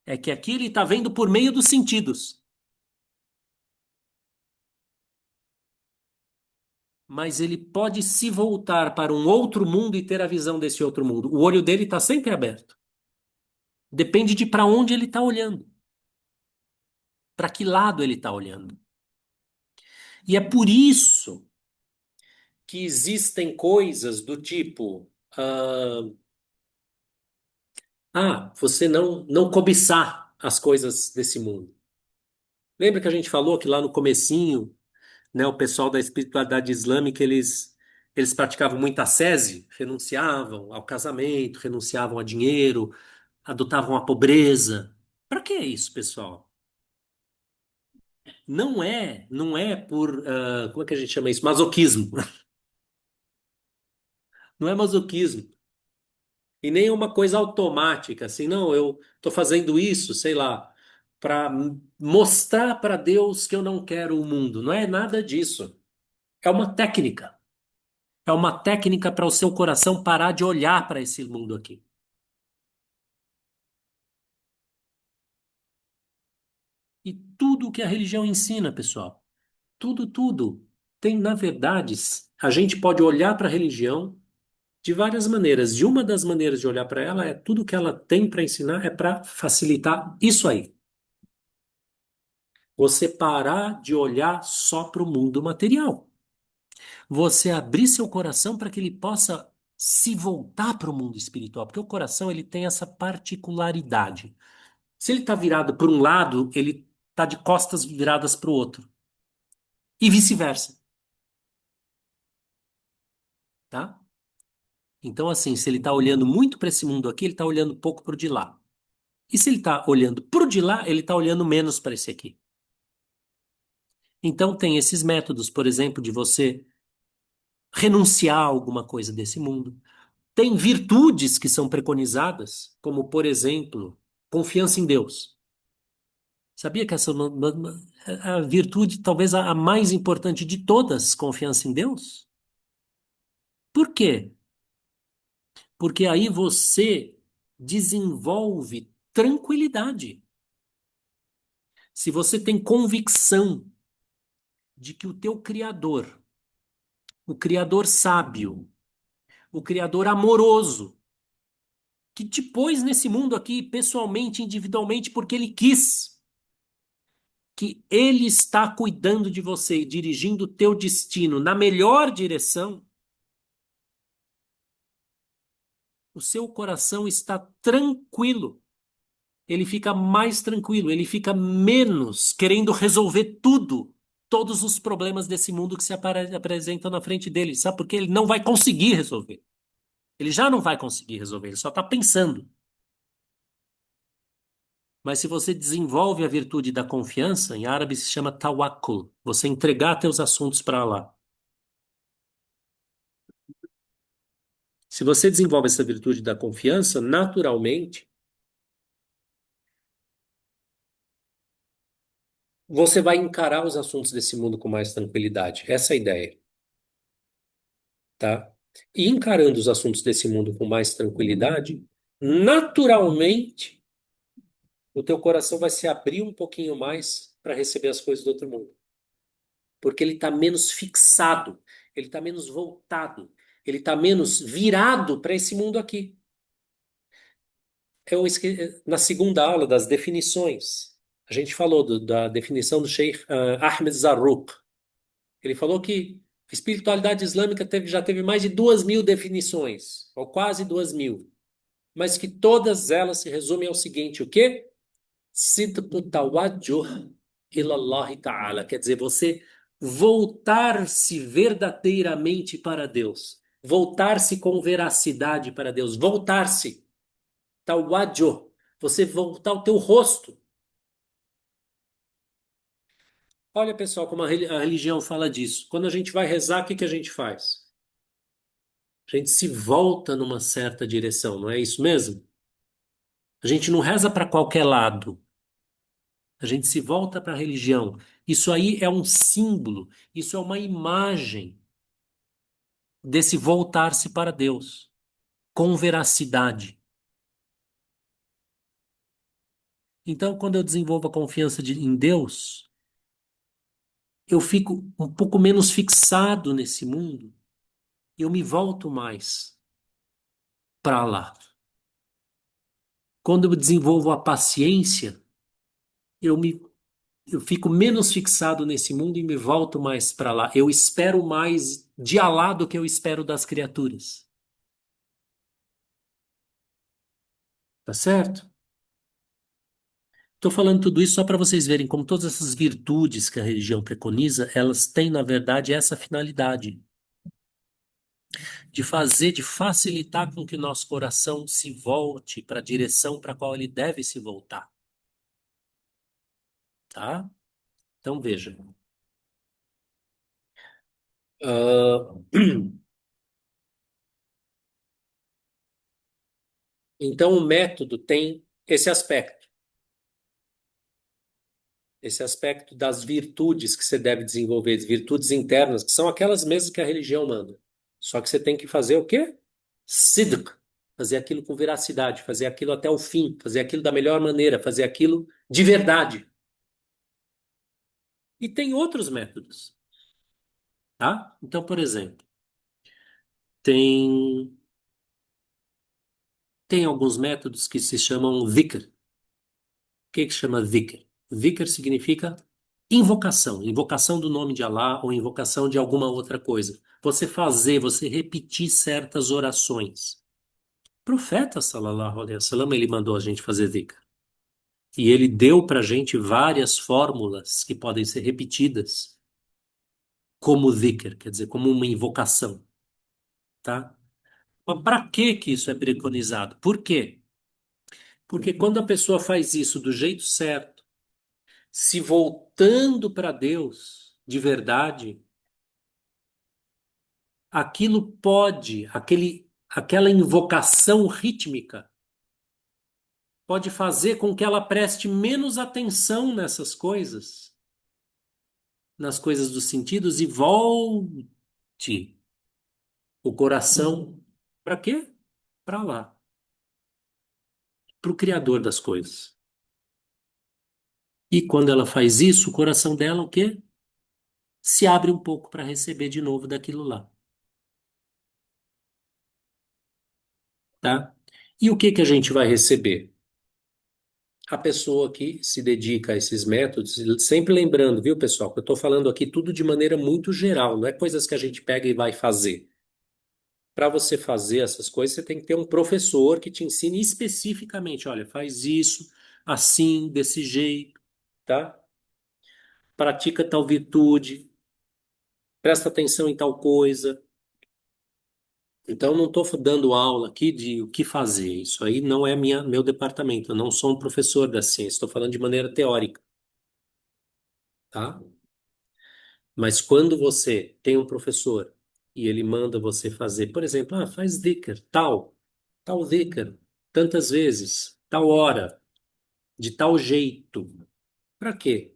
É que aqui ele está vendo por meio dos sentidos. Mas ele pode se voltar para um outro mundo e ter a visão desse outro mundo. O olho dele está sempre aberto. Depende de para onde ele está olhando. Para que lado ele está olhando. E é por isso que existem coisas do tipo, você não cobiçar as coisas desse mundo. Lembra que a gente falou que lá no comecinho, né, o pessoal da espiritualidade islâmica, eles praticavam muita ascese, renunciavam ao casamento, renunciavam a dinheiro, adotavam a pobreza. Para que isso, pessoal? Não é por, como é que a gente chama isso? Masoquismo. Não é masoquismo. E nem é uma coisa automática, assim, não, eu estou fazendo isso, sei lá, para mostrar para Deus que eu não quero o mundo. Não é nada disso. É uma técnica. É uma técnica para o seu coração parar de olhar para esse mundo aqui. E tudo o que a religião ensina, pessoal, tudo, tem, na verdade, a gente pode olhar para a religião de várias maneiras. E uma das maneiras de olhar para ela é tudo que ela tem para ensinar é para facilitar isso aí. Você parar de olhar só para o mundo material. Você abrir seu coração para que ele possa se voltar para o mundo espiritual, porque o coração ele tem essa particularidade. Se ele está virado para um lado, ele está de costas viradas para o outro. E vice-versa, tá? Então, assim, se ele está olhando muito para esse mundo aqui, ele está olhando pouco para o de lá. E se ele está olhando para o de lá, ele está olhando menos para esse aqui. Então, tem esses métodos, por exemplo, de você renunciar a alguma coisa desse mundo. Tem virtudes que são preconizadas, como, por exemplo, confiança em Deus. Sabia que essa é a virtude, talvez a mais importante de todas, confiança em Deus? Por quê? Porque aí você desenvolve tranquilidade. Se você tem convicção de que o teu Criador o Criador sábio, o Criador amoroso, que te pôs nesse mundo aqui pessoalmente, individualmente, porque Ele quis, que Ele está cuidando de você e dirigindo o teu destino na melhor direção, o seu coração está tranquilo. Ele fica mais tranquilo, ele fica menos querendo resolver tudo, todos os problemas desse mundo que se apresentam na frente dele. Sabe por quê? Ele não vai conseguir resolver. Ele já não vai conseguir resolver, ele só está pensando. Mas se você desenvolve a virtude da confiança, em árabe se chama tawakkul, você entregar teus assuntos para lá. Se você desenvolve essa virtude da confiança, naturalmente, você vai encarar os assuntos desse mundo com mais tranquilidade. Essa é a ideia, tá? E encarando os assuntos desse mundo com mais tranquilidade, naturalmente, o teu coração vai se abrir um pouquinho mais para receber as coisas do outro mundo. Porque ele está menos fixado, ele está menos voltado, ele está menos virado para esse mundo aqui. Na segunda aula das definições, a gente falou da definição do Sheikh Ahmed Zarruq. Ele falou que a espiritualidade islâmica já teve mais de 2.000 definições, ou quase 2.000, mas que todas elas se resumem ao seguinte: o quê? Sidqu tawajjuh ila Allah Ta'ala. Quer dizer, você voltar-se verdadeiramente para Deus. Voltar-se com veracidade para Deus. Voltar-se. Tawajjuh. Você voltar o teu rosto. Olha, pessoal, como a religião fala disso. Quando a gente vai rezar, o que que a gente faz? A gente se volta numa certa direção, não é isso mesmo? A gente não reza para qualquer lado. A gente se volta para a religião. Isso aí é um símbolo, isso é uma imagem desse voltar-se para Deus, com veracidade. Então, quando eu desenvolvo a confiança em Deus, eu fico um pouco menos fixado nesse mundo, eu me volto mais para lá. Quando eu desenvolvo a paciência, eu me eu fico menos fixado nesse mundo e me volto mais para lá. Eu espero mais de Alá do que eu espero das criaturas. Tá certo? Estou falando tudo isso só para vocês verem como todas essas virtudes que a religião preconiza, elas têm, na verdade, essa finalidade de fazer, de facilitar com que o nosso coração se volte para a direção para a qual ele deve se voltar, tá? Então, veja. Ah, então, o método tem esse aspecto das virtudes que você deve desenvolver, virtudes internas, que são aquelas mesmas que a religião manda. Só que você tem que fazer o quê? Sidq, fazer aquilo com veracidade, fazer aquilo até o fim, fazer aquilo da melhor maneira, fazer aquilo de verdade. E tem outros métodos, tá? Então, por exemplo, tem tem alguns métodos que se chamam dhikr. O que chama dhikr? Dhikr significa invocação, invocação do nome de Alá ou invocação de alguma outra coisa. Você repetir certas orações. O profeta, sallallahu alaihi wasallam, ele mandou a gente fazer dhikr. E ele deu para a gente várias fórmulas que podem ser repetidas como dhikr, quer dizer, como uma invocação, tá? Mas para que isso é preconizado? Por quê? Porque quando a pessoa faz isso do jeito certo, se voltando para Deus de verdade, aquela invocação rítmica pode fazer com que ela preste menos atenção nessas coisas, nas coisas dos sentidos e volte o coração para quê? Para lá, para o Criador das coisas. E quando ela faz isso, o coração dela, o quê? Se abre um pouco para receber de novo daquilo lá. tá? E o que que a gente vai receber? A pessoa que se dedica a esses métodos, sempre lembrando, viu, pessoal, que eu estou falando aqui tudo de maneira muito geral, não é coisas que a gente pega e vai fazer. Para você fazer essas coisas, você tem que ter um professor que te ensine especificamente, olha, faz isso, assim, desse jeito, tá? Pratica tal virtude, presta atenção em tal coisa. Então, não estou dando aula aqui de o que fazer. Isso aí não é meu departamento. Eu não sou um professor da ciência. Estou falando de maneira teórica, tá? Mas quando você tem um professor e ele manda você fazer, por exemplo, faz dhikr, tal dhikr, tantas vezes, tal hora, de tal jeito. Para quê?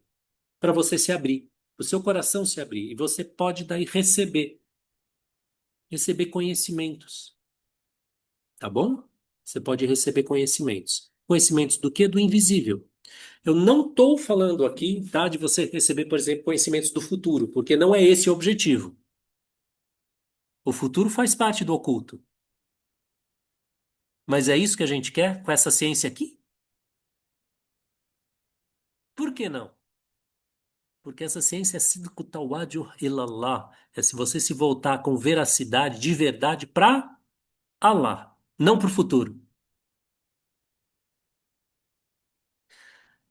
Para você se abrir, o seu coração se abrir. E você pode daí receber conhecimentos, tá bom? Você pode receber conhecimentos. Conhecimentos do quê? Do invisível. Eu não estou falando aqui, tá, de você receber, por exemplo, conhecimentos do futuro, porque não é esse o objetivo. O futuro faz parte do oculto. Mas é isso que a gente quer com essa ciência aqui? Por que não? Porque essa ciência é sidqu tawajjuh ilallah. É se você se voltar com veracidade, de verdade, para Allah, não para o futuro.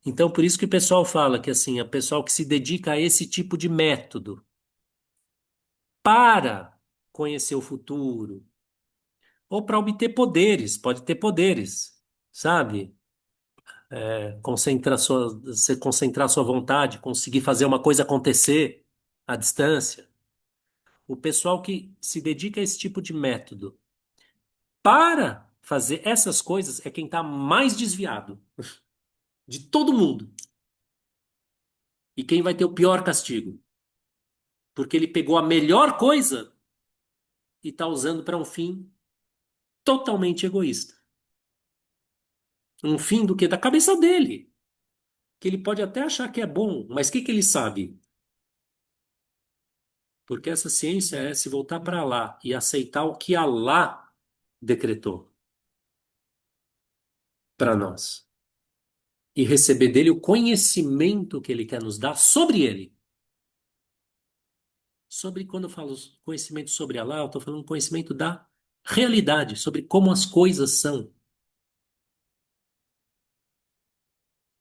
Então, por isso que o pessoal fala que assim, o pessoal que se dedica a esse tipo de método para conhecer o futuro ou para obter poderes, pode ter poderes, sabe? Você concentrar sua vontade, conseguir fazer uma coisa acontecer à distância. O pessoal que se dedica a esse tipo de método para fazer essas coisas é quem está mais desviado de todo mundo e quem vai ter o pior castigo, porque ele pegou a melhor coisa e está usando para um fim totalmente egoísta. Um fim do que? Da cabeça dele, que ele pode até achar que é bom, mas o que que ele sabe? Porque essa ciência é se voltar para lá e aceitar o que Allah decretou para nós e receber dele o conhecimento que ele quer nos dar sobre ele. Sobre, quando eu falo conhecimento sobre Allah, eu estou falando conhecimento da realidade, sobre como as coisas são,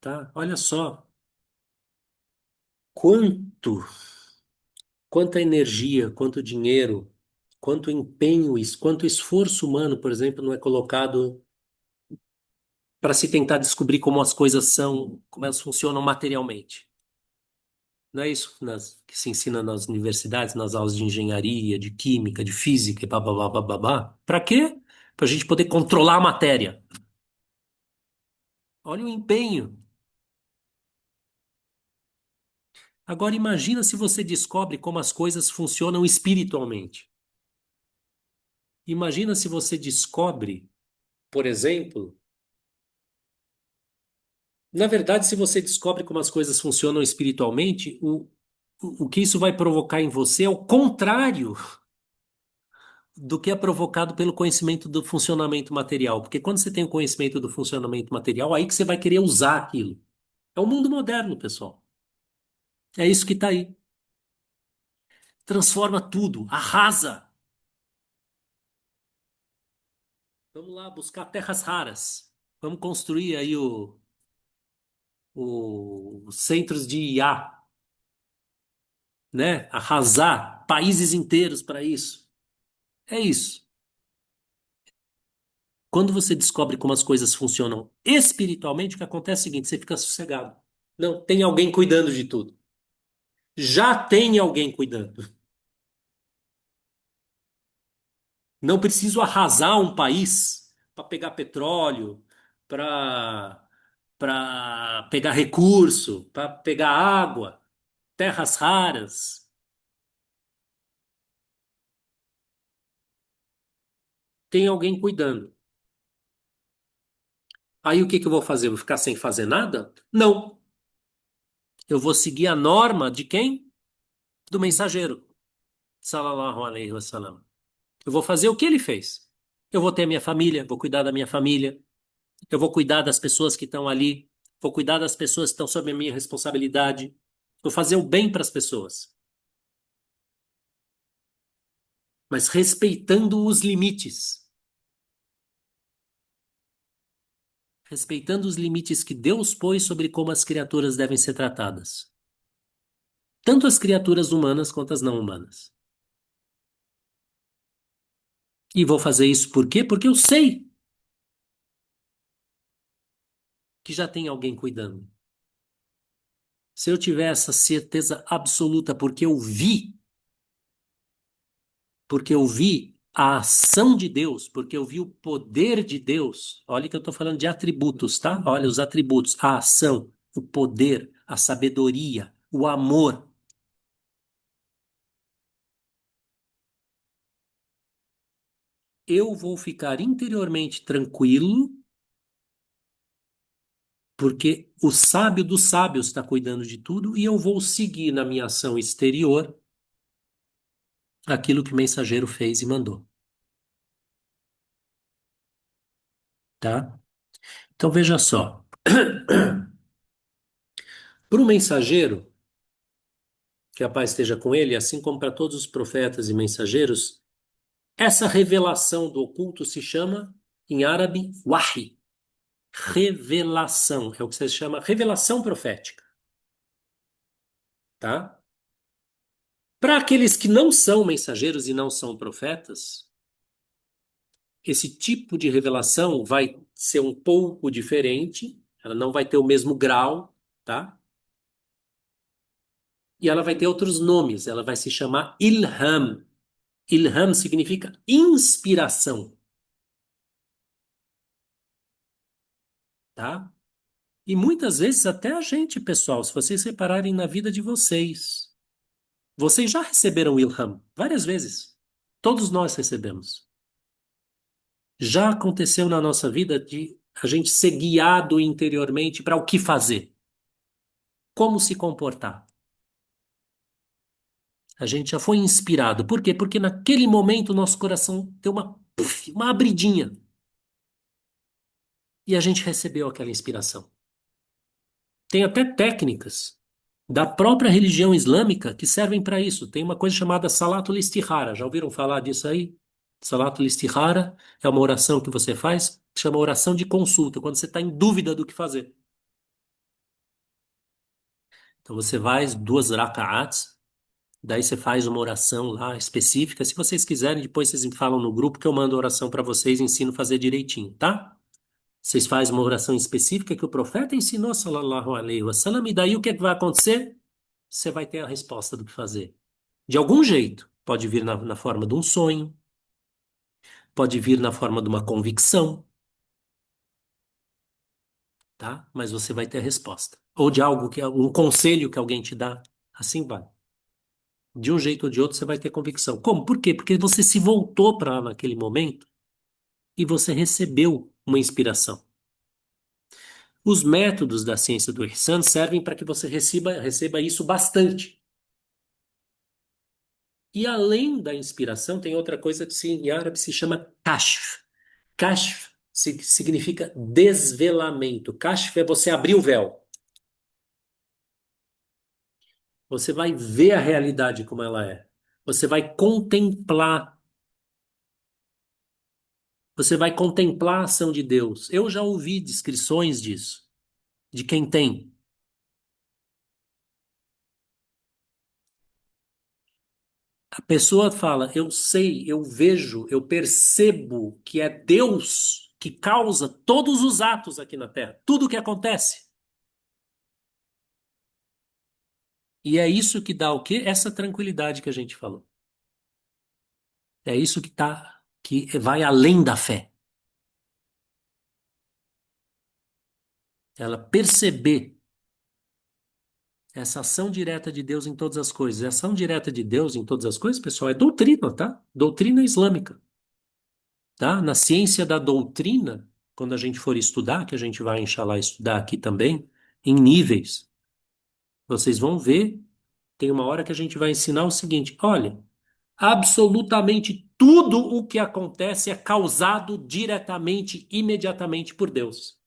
tá? Olha só, quanto, quanta energia, quanto dinheiro, quanto empenho, quanto esforço humano, por exemplo, não é colocado para se tentar descobrir como as coisas são, como elas funcionam materialmente. Não é isso que se ensina nas universidades, nas aulas de engenharia, de química, de física e babá, babá. Para quê? Para a gente poder controlar a matéria. Olha o empenho. Agora imagina se você descobre como as coisas funcionam espiritualmente. Imagina se você descobre, por exemplo, na verdade, se você descobre como as coisas funcionam espiritualmente, o que isso vai provocar em você é o contrário do que é provocado pelo conhecimento do funcionamento material. Porque quando você tem o conhecimento do funcionamento material, aí que você vai querer usar aquilo. É o mundo moderno, pessoal. É isso que está aí. Transforma tudo, arrasa. Vamos lá buscar terras raras. Vamos construir aí os centros de IA, né? Arrasar países inteiros para isso. É isso. Quando você descobre como as coisas funcionam espiritualmente, o que acontece é o seguinte: você fica sossegado. Não, tem alguém cuidando de tudo. Já tem alguém cuidando. Não preciso arrasar um país para pegar petróleo, para pegar recurso, para pegar água, terras raras. Tem alguém cuidando. Aí o que que eu vou fazer? Eu vou ficar sem fazer nada? Não. Eu vou seguir a norma de quem? Do mensageiro. Sallallahu alaihi wasallam. Eu vou fazer o que ele fez. Eu vou ter a minha família, vou cuidar da minha família, eu vou cuidar das pessoas que estão ali, vou cuidar das pessoas que estão sob a minha responsabilidade, vou fazer o bem para as pessoas, mas respeitando os limites, respeitando os limites que Deus pôs sobre como as criaturas devem ser tratadas, tanto as criaturas humanas quanto as não humanas. E vou fazer isso por quê? Porque eu sei que já tem alguém cuidando. Se eu tiver essa certeza absoluta, porque eu vi a ação de Deus, porque eu vi o poder de Deus. Olha que eu estou falando de atributos, tá? Olha os atributos, a ação, o poder, a sabedoria, o amor. Eu vou ficar interiormente tranquilo, porque o sábio dos sábios está cuidando de tudo, e eu vou seguir na minha ação exterior aquilo que o mensageiro fez e mandou, tá? Então veja só. Para o mensageiro, que a paz esteja com ele, assim como para todos os profetas e mensageiros, essa revelação do oculto se chama, em árabe, wahi. Revelação. É o que se chama revelação profética, tá? Para aqueles que não são mensageiros e não são profetas, esse tipo de revelação vai ser um pouco diferente, ela não vai ter o mesmo grau, tá? E ela vai ter outros nomes, ela vai se chamar ilham. Ilham significa inspiração, tá? E muitas vezes até a gente, pessoal, se vocês repararem na vida de vocês já receberam ilham várias vezes. Todos nós recebemos. Já aconteceu na nossa vida de a gente ser guiado interiormente para o que fazer, como se comportar. A gente já foi inspirado. Por quê? Porque naquele momento o nosso coração deu uma abridinha e a gente recebeu aquela inspiração. Tem até técnicas da própria religião islâmica que servem para isso. Tem uma coisa chamada Salatul Istihara. Já ouviram falar disso aí? Salatul Istihara é uma oração que você faz, que chama oração de consulta, quando você está em dúvida do que fazer. Então você vai duas raka'ats, daí você faz uma oração lá específica. Se vocês quiserem, depois vocês me falam no grupo que eu mando a oração para vocês e ensino a fazer direitinho, tá? Vocês fazem uma oração específica que o profeta ensinou, sallallahu alaihi wasallam, e daí o que é que vai acontecer? Você vai ter a resposta do que fazer. De algum jeito. Pode vir na forma de um sonho, pode vir na forma de uma convicção, tá? Mas você vai ter a resposta. Ou de algo um conselho que alguém te dá, assim vai. De um jeito ou de outro você vai ter convicção. Como? Por quê? Porque você se voltou para naquele momento e você recebeu uma inspiração. Os métodos da ciência do Ihsan servem para que você receba isso bastante. E além da inspiração, tem outra coisa que em árabe se chama kashf. Kashf significa desvelamento. Kashf é você abrir o véu. Você vai ver a realidade como ela é. Você vai contemplar. Você vai contemplar a ação de Deus. Eu já ouvi descrições disso, de quem tem. A pessoa fala: eu sei, eu vejo, eu percebo que é Deus que causa todos os atos aqui na Terra, tudo o que acontece. E é isso que dá o quê? Essa tranquilidade que a gente falou. É isso que vai além da fé. Ela perceber essa ação direta de Deus em todas as coisas. A ação direta de Deus em todas as coisas, pessoal, é doutrina, tá? Doutrina islâmica, tá? Na ciência da doutrina, quando a gente for estudar, que a gente vai, inshallah, estudar aqui também, em níveis, vocês vão ver, tem uma hora que a gente vai ensinar o seguinte: olha. Absolutamente tudo o que acontece é causado diretamente, imediatamente por Deus.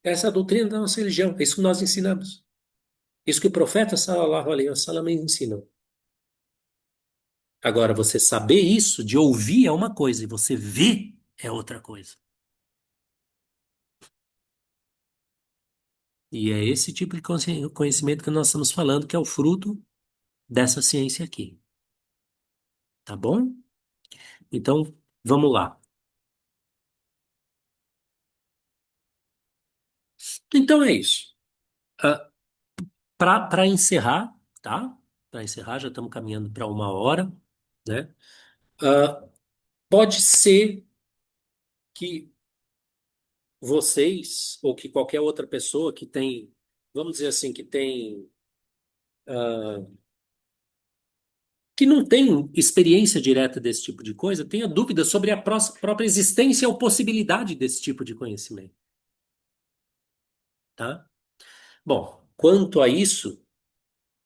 Essa é a doutrina da nossa religião, é isso que nós ensinamos. Isso que o profeta sallallahu alaihi wasallam ensina. Agora, você saber isso, de ouvir é uma coisa, e você ver é outra coisa. E é esse tipo de conhecimento que nós estamos falando, que é o fruto dessa ciência aqui. Tá bom? Então, vamos lá. Então é isso. Para encerrar, tá? Para encerrar, já estamos caminhando para 1 hora, né? Ah, pode ser que vocês, ou que qualquer outra pessoa que tem, vamos dizer assim, que não tem experiência direta desse tipo de coisa, tenha dúvida sobre a própria existência ou possibilidade desse tipo de conhecimento, tá? Bom, quanto a isso,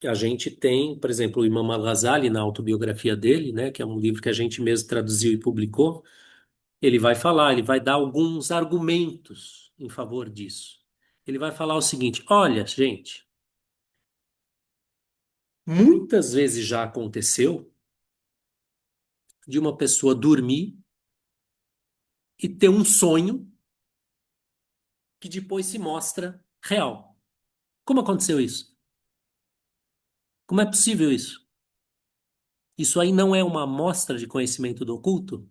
a gente tem, por exemplo, o Imam Al-Ghazali na autobiografia dele, né, que é um livro que a gente mesmo traduziu e publicou. Ele vai falar, ele vai dar alguns argumentos em favor disso. Ele vai falar o seguinte: olha, gente, muitas vezes já aconteceu de uma pessoa dormir e ter um sonho que depois se mostra real. Como aconteceu isso? Como é possível isso? Isso aí não é uma amostra de conhecimento do oculto,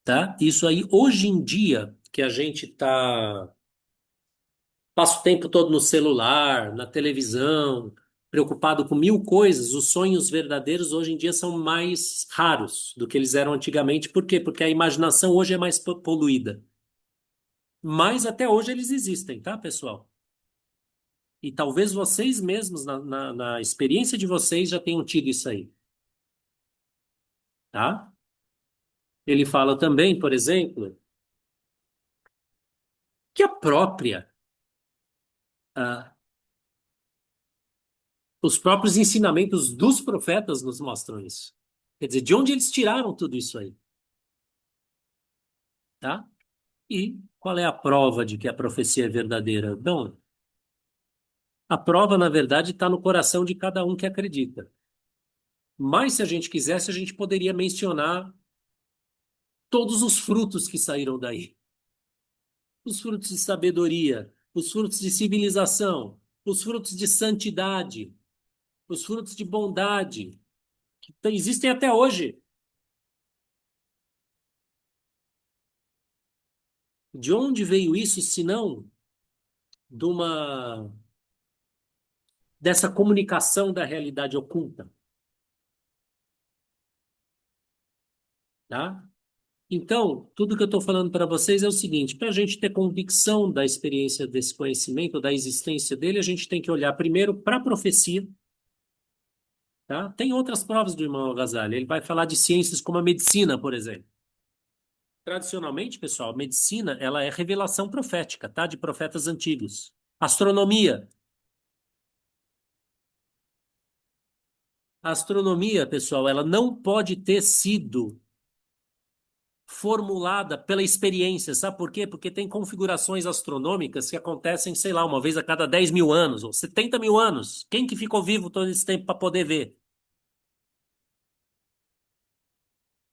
tá? Isso aí, hoje em dia, que a gente passa o tempo todo no celular, na televisão, preocupado com mil coisas, os sonhos verdadeiros hoje em dia são mais raros do que eles eram antigamente. Por quê? Porque a imaginação hoje é mais poluída. Mas até hoje eles existem, tá, pessoal? E talvez vocês mesmos, na experiência de vocês, já tenham tido isso aí, tá? Ele fala também, por exemplo, que a própria, ah, os próprios ensinamentos dos profetas nos mostram isso. Quer dizer, de onde eles tiraram tudo isso aí, tá? E qual é a prova de que a profecia é verdadeira? Bom, a prova, na verdade, está no coração de cada um que acredita. Mas, se a gente quisesse, a gente poderia mencionar todos os frutos que saíram daí: os frutos de sabedoria, os frutos de civilização, os frutos de santidade, os frutos de bondade, que existem até hoje. De onde veio isso, se não de dessa comunicação da realidade oculta, tá? Então, tudo que eu estou falando para vocês é o seguinte: para a gente ter convicção da experiência desse conhecimento, da existência dele, a gente tem que olhar primeiro para a profecia, tá? Tem outras provas do irmão Al-Ghazali. Ele vai falar de ciências como a medicina, por exemplo. Tradicionalmente, pessoal, a medicina ela é revelação profética, tá? De profetas antigos. Astronomia. A astronomia, pessoal, ela não pode ter sido formulada pela experiência. Sabe por quê? Porque tem configurações astronômicas que acontecem, sei lá, uma vez a cada 10 mil anos ou 70 mil anos. Quem que ficou vivo todo esse tempo para poder ver?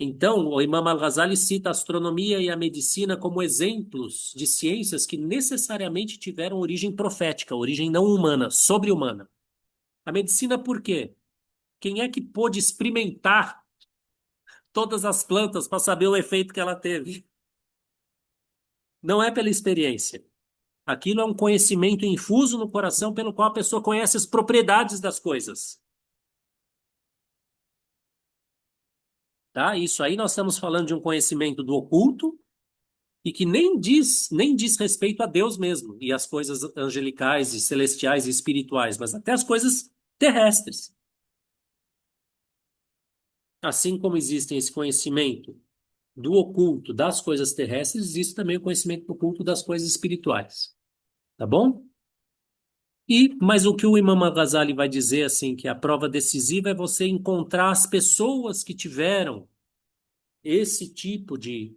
Então, o Imam Al-Ghazali cita a astronomia e a medicina como exemplos de ciências que necessariamente tiveram origem profética, origem não humana, sobre-humana. A medicina, por quê? Quem é que pôde experimentar todas as plantas para saber o efeito que ela teve? Não é pela experiência. Aquilo é um conhecimento infuso no coração pelo qual a pessoa conhece as propriedades das coisas, tá? Isso aí nós estamos falando de um conhecimento do oculto e que nem diz respeito a Deus mesmo e às coisas angelicais e celestiais e espirituais, mas até as coisas terrestres. Assim como existem esse conhecimento do oculto das coisas terrestres, existe também o conhecimento do oculto das coisas espirituais, tá bom? Mas o que o Imam Al-Ghazali vai dizer, assim, que a prova decisiva é você encontrar as pessoas que tiveram esse tipo de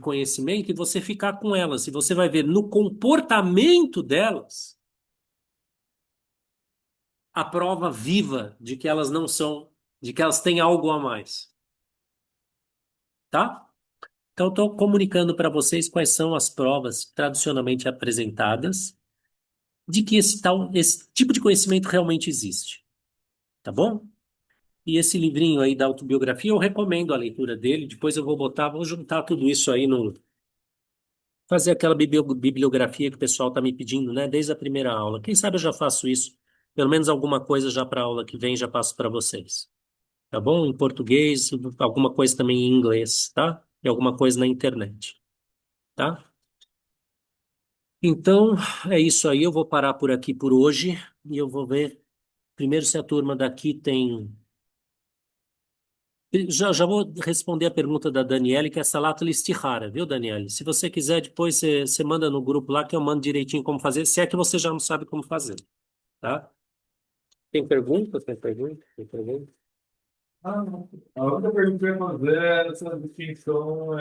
conhecimento e você ficar com elas. E você vai ver no comportamento delas a prova viva de que elas não são, de que elas têm algo a mais, tá? Então, estou comunicando para vocês quais são as provas tradicionalmente apresentadas de que esse tipo de conhecimento realmente existe, tá bom? E esse livrinho aí da autobiografia, eu recomendo a leitura dele. Depois eu vou juntar tudo isso aí no, fazer aquela bibliografia que o pessoal está me pedindo, né? Desde a primeira aula. Quem sabe eu já faço isso. Pelo menos alguma coisa já para a aula que vem já passo para vocês. Tá bom? Em português, alguma coisa também em inglês, tá? E alguma coisa na internet, tá? Então, é isso aí. Eu vou parar por aqui por hoje e eu vou ver primeiro se a turma daqui tem. Já vou responder a pergunta da Daniele, que é Salat al-Istihara, viu, Daniele? Se você quiser, depois você manda no grupo lá que eu mando direitinho como fazer, se é que você já não sabe como fazer, tá? Tem pergunta? Tem pergunta? Tem pergunta? Ah, a outra pergunta que eu ia fazer é essa distinção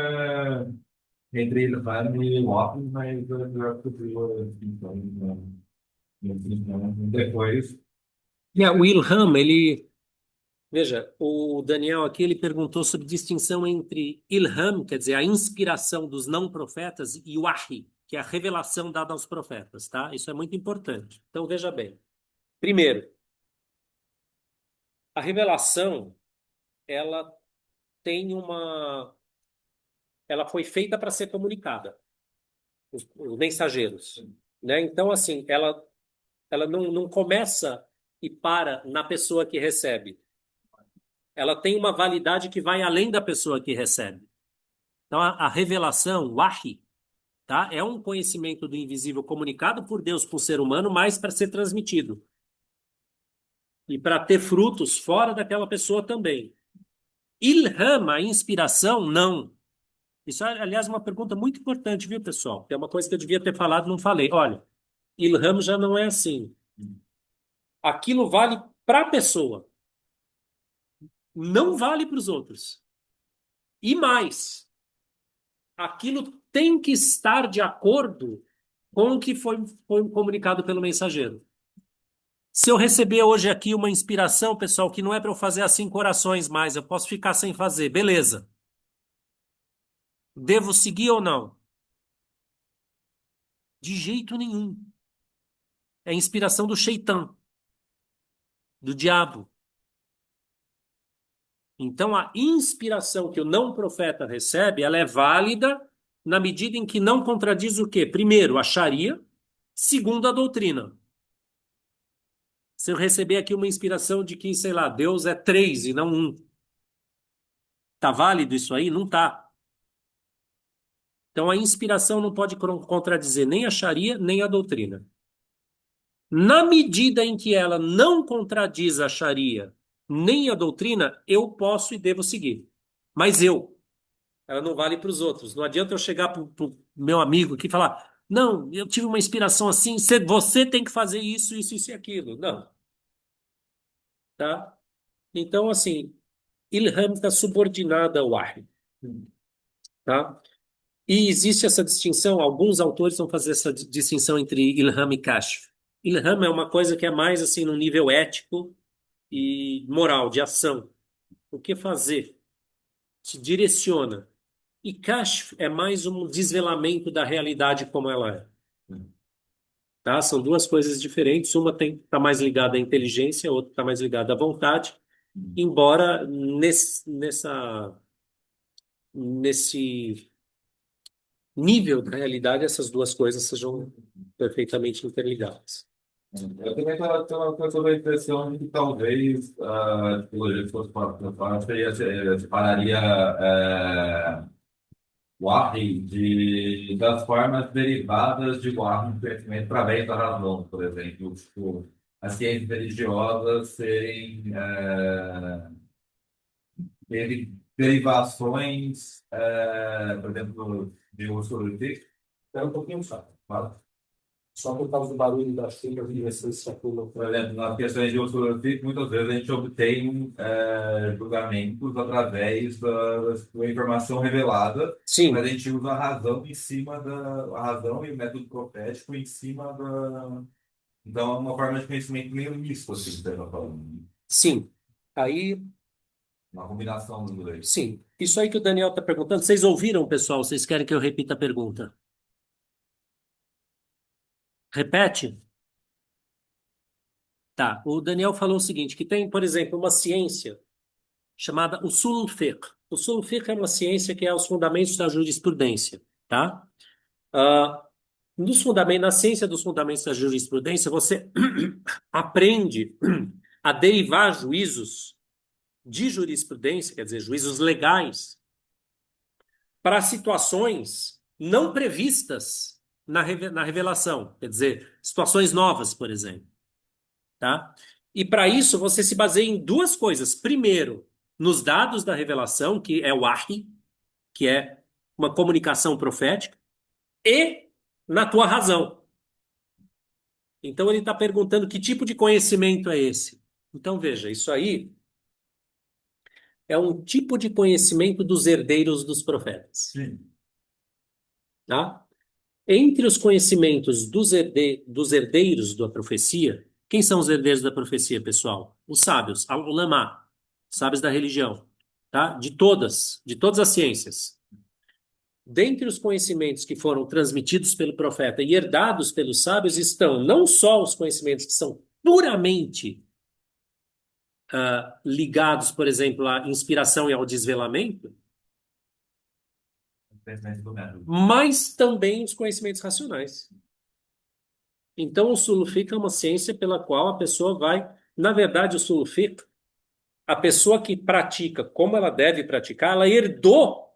entre Ilhan e Waffen, mas eu já fiz a distinção depois. O Ilham, veja, o Daniel aqui, ele perguntou sobre distinção entre Ilham, quer dizer, a inspiração dos não profetas, e Wahi, que é a revelação dada aos profetas, tá? Isso é muito importante. Então, veja bem. Primeiro, a revelação, ela tem uma ela foi feita para ser comunicada, os mensageiros, né? Então, assim, ela não começa e para na pessoa que recebe. Ela tem uma validade que vai além da pessoa que recebe. Então, a revelação, o wahi, tá? É um conhecimento do invisível comunicado por Deus para o ser humano, mas para ser transmitido. E para ter frutos fora daquela pessoa também. Ilham, a inspiração, não. Isso é, aliás, uma pergunta muito importante, viu, pessoal? É uma coisa que eu devia ter falado, não falei. Olha, Ilham já não é assim. Aquilo vale para a pessoa, não vale para os outros. E mais, aquilo tem que estar de acordo com o que foi comunicado pelo mensageiro. Se eu receber hoje aqui uma inspiração, pessoal, que não é para eu fazer assim corações mais, eu posso ficar sem fazer, beleza. Devo seguir ou não? De jeito nenhum. É inspiração do Shaitan, do diabo. Então, a inspiração que o não profeta recebe, ela é válida na medida em que não contradiz o quê? Primeiro, a Sharia, segundo, a doutrina. Se eu receber aqui uma inspiração de que, sei lá, Deus é três e não um, tá válido isso aí? Não tá. Então, a inspiração não pode contradizer nem a Sharia, nem a doutrina. Na medida em que ela não contradiz a Sharia, nem a doutrina, eu posso e devo seguir. Mas ela não vale para os outros. Não adianta eu chegar para o meu amigo aqui e falar: não, eu tive uma inspiração assim, você tem que fazer isso, isso, isso e aquilo. Não, tá? Então, assim, Ilham está subordinada ao Wahy, tá? E existe essa distinção, alguns autores vão fazer essa distinção entre Ilham e Kashf. Ilham é uma coisa que é mais assim no nível ético e moral, de ação. O que fazer? Te direciona. E Kashf é mais um desvelamento da realidade como ela é. Tá? São duas coisas diferentes. Uma está mais ligada à inteligência, a outra está mais ligada à vontade. Embora nesse nível da realidade essas duas coisas sejam perfeitamente interligadas. Eu também estou sob a impressão de que talvez a tipologia que fosse para separaria o Wahy das formas derivadas de Wahy no conhecimento através da razão, por exemplo. Tipo, as ciências religiosas serem derivações, por exemplo, de uso. É um pouquinho chato, claro. Só por causa do barulho da chuva, eu queria ver se isso aqui não. Por exemplo, nas questões de usurário, muitas vezes a gente obtém julgamentos através da informação revelada, Sim, mas a gente usa a razão em cima a razão e o método profético em cima da. Então, é uma forma de conhecimento meio misto, assim, que você está falando. sim. Aí, Uma combinação dos dois. sim. Isso aí que o Daniel está perguntando, vocês ouviram, pessoal? Vocês querem que eu repita a pergunta? Repete? Tá. O Daniel falou o seguinte, que tem, por exemplo, uma ciência chamada Usul Fiqh. Usul Fiqh é uma ciência que é os fundamentos da jurisprudência, tá? Ah, na ciência dos fundamentos da jurisprudência, você aprende a derivar juízos de jurisprudência, quer dizer, juízos legais, para situações não previstas na revelação, quer dizer, situações novas, por exemplo, tá? E para isso você se baseia em duas coisas. Primeiro, nos dados da revelação, que é o wahy, que é uma comunicação profética, e na tua razão. Então ele está perguntando que tipo de conhecimento é esse. Então veja, isso aí é um tipo de conhecimento dos herdeiros dos profetas, Sim. tá? Entre os conhecimentos dos herdeiros da profecia, quem são os herdeiros da profecia, pessoal? Os sábios, al-ulama, sábios da religião, tá? De todas as ciências. Dentre os conhecimentos que foram transmitidos pelo profeta e herdados pelos sábios estão não só os conhecimentos que são puramente ligados, por exemplo, à inspiração e ao desvelamento, Conhecimento do método. mas também os conhecimentos racionais. Então, o sulfic é uma ciência pela qual a pessoa vai. Na verdade, o sulfic, a pessoa que pratica como ela deve praticar, ela herdou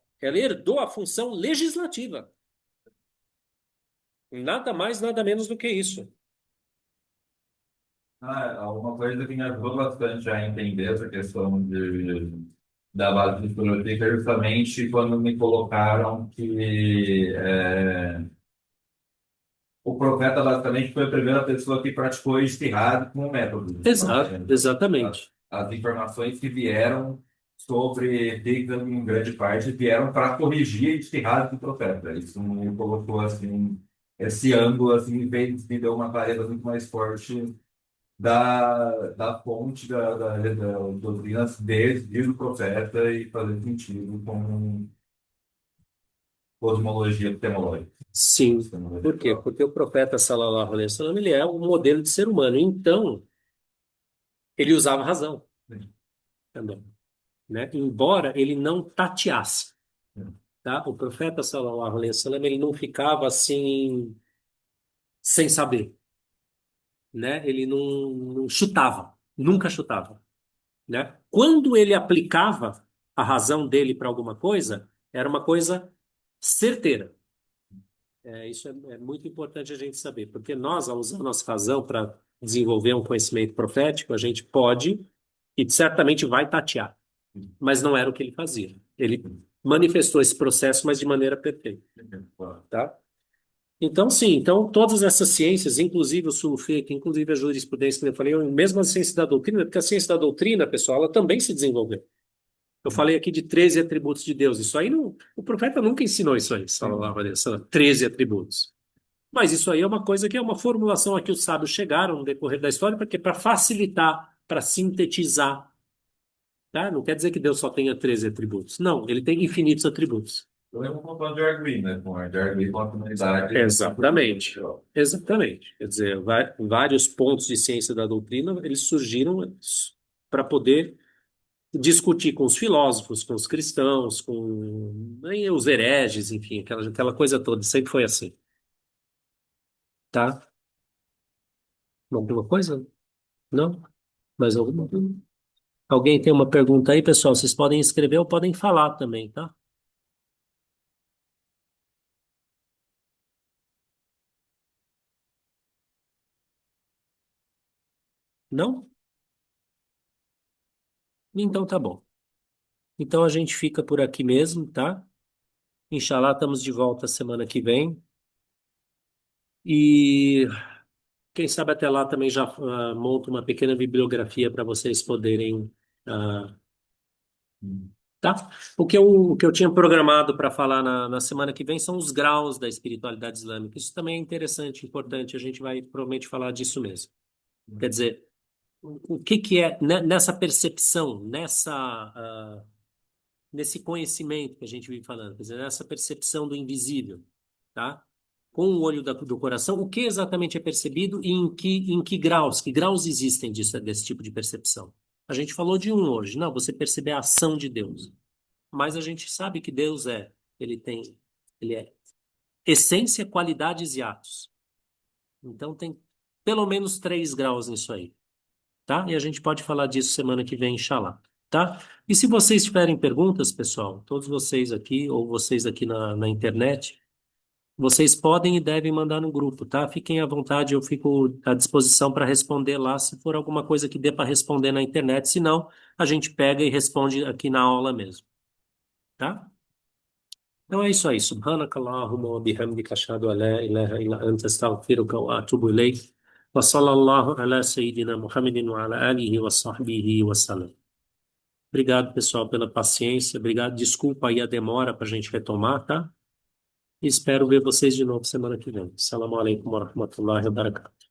a função legislativa. Nada mais, nada menos do que isso. Uma coisa que me ajudou bastante a entender essa questão da base de biblioteca é justamente quando me colocaram que o profeta basicamente foi a primeira pessoa que praticou ijtihad como método. Exato, exatamente. As informações que vieram sobre Hegel, em grande parte, vieram para corrigir a ijtihad do profeta. Isso me colocou assim, esse ângulo assim, me deu uma clareza muito mais forte da fonte da doutrina desde o profeta e fazer sentido com cosmologia epistemológica. Sim. Por quê? Porque o profeta, sallallahu alaihi wasallam, ele é um modelo de ser humano. Então, ele usava razão também, né? Embora ele não tateasse, tá? O profeta, sallallahu alaihi wasallam, ele não ficava assim, sem saber, né? Ele não chutava, nunca chutava, né? Quando ele aplicava a razão dele para alguma coisa, era uma coisa certeira. Isso é muito importante a gente saber, porque nós, ao usar a nossa razão para desenvolver um conhecimento profético, a gente pode e certamente vai tatear, mas não era o que ele fazia. Ele manifestou esse processo, mas de maneira perfeita, tá? Então, sim, então todas essas ciências, inclusive o sulfeto, inclusive a jurisprudência, que eu falei, mesmo a ciência da doutrina, porque a ciência da doutrina, pessoal, ela também se desenvolveu. Eu falei aqui de 13 atributos de Deus. Isso aí não, o profeta nunca ensinou isso aí, sallallahu alaihi wasallam, 13 atributos. Mas isso aí é uma coisa que é uma formulação a que os sábios chegaram no decorrer da história, porque para facilitar, para sintetizar, tá? Não quer dizer que Deus só tenha 13 atributos. Não, ele tem infinitos atributos. Eu lembro com o de Argui, né? Com o de Argui, com a comunidade. Exatamente. Exatamente. Quer dizer, vários pontos de ciência da doutrina, eles surgiram para poder discutir com os filósofos, com os cristãos, com os hereges, enfim, aquela coisa toda. Sempre foi assim. Tá? Alguma coisa? Não? Mais alguma? Alguém tem uma pergunta aí, pessoal? Vocês podem escrever ou podem falar também, tá? Não? Então tá bom. Então a gente fica por aqui mesmo, tá? Inshallah, estamos de volta semana que vem. E quem sabe até lá também já monto uma pequena bibliografia para vocês poderem. ah, tá? O que eu tinha programado para falar na semana que vem são os graus da espiritualidade islâmica. Isso também é interessante, importante. A gente vai provavelmente falar disso mesmo. Quer dizer, o que que é nessa percepção, nesse conhecimento que a gente vem falando, quer dizer, nessa percepção do invisível, tá? Com o olho do coração, o que exatamente é percebido e em que graus? Que graus existem desse tipo de percepção? A gente falou de um hoje, não, você perceber a ação de Deus. Mas a gente sabe que Deus ele é essência, qualidades e atos. Então tem pelo menos 3 graus nisso aí, tá? E a gente pode falar disso semana que vem, inshallah, tá? E se vocês tiverem perguntas, pessoal, todos vocês aqui ou vocês aqui na internet, vocês podem e devem mandar no grupo, tá? Fiquem à vontade, eu fico à disposição para responder lá, se for alguma coisa que dê para responder na internet, se não, a gente pega e responde aqui na aula mesmo, tá? Então é isso aí. Subhanaka Allahumma wa bihamdika ashhadu an la ilaha illa anta astaghfiruka wa atubu ilayk. Wa sallallahu ala sayyidina Muhammadin wa ala alihi wa sahbihi wa sallam. Obrigado, pessoal, pela paciência. Obrigado. Desculpa aí a demora para a gente retomar, tá? E espero ver vocês de novo semana que vem. Assalamu alaikum wa rahmatullahi wa barakatuh.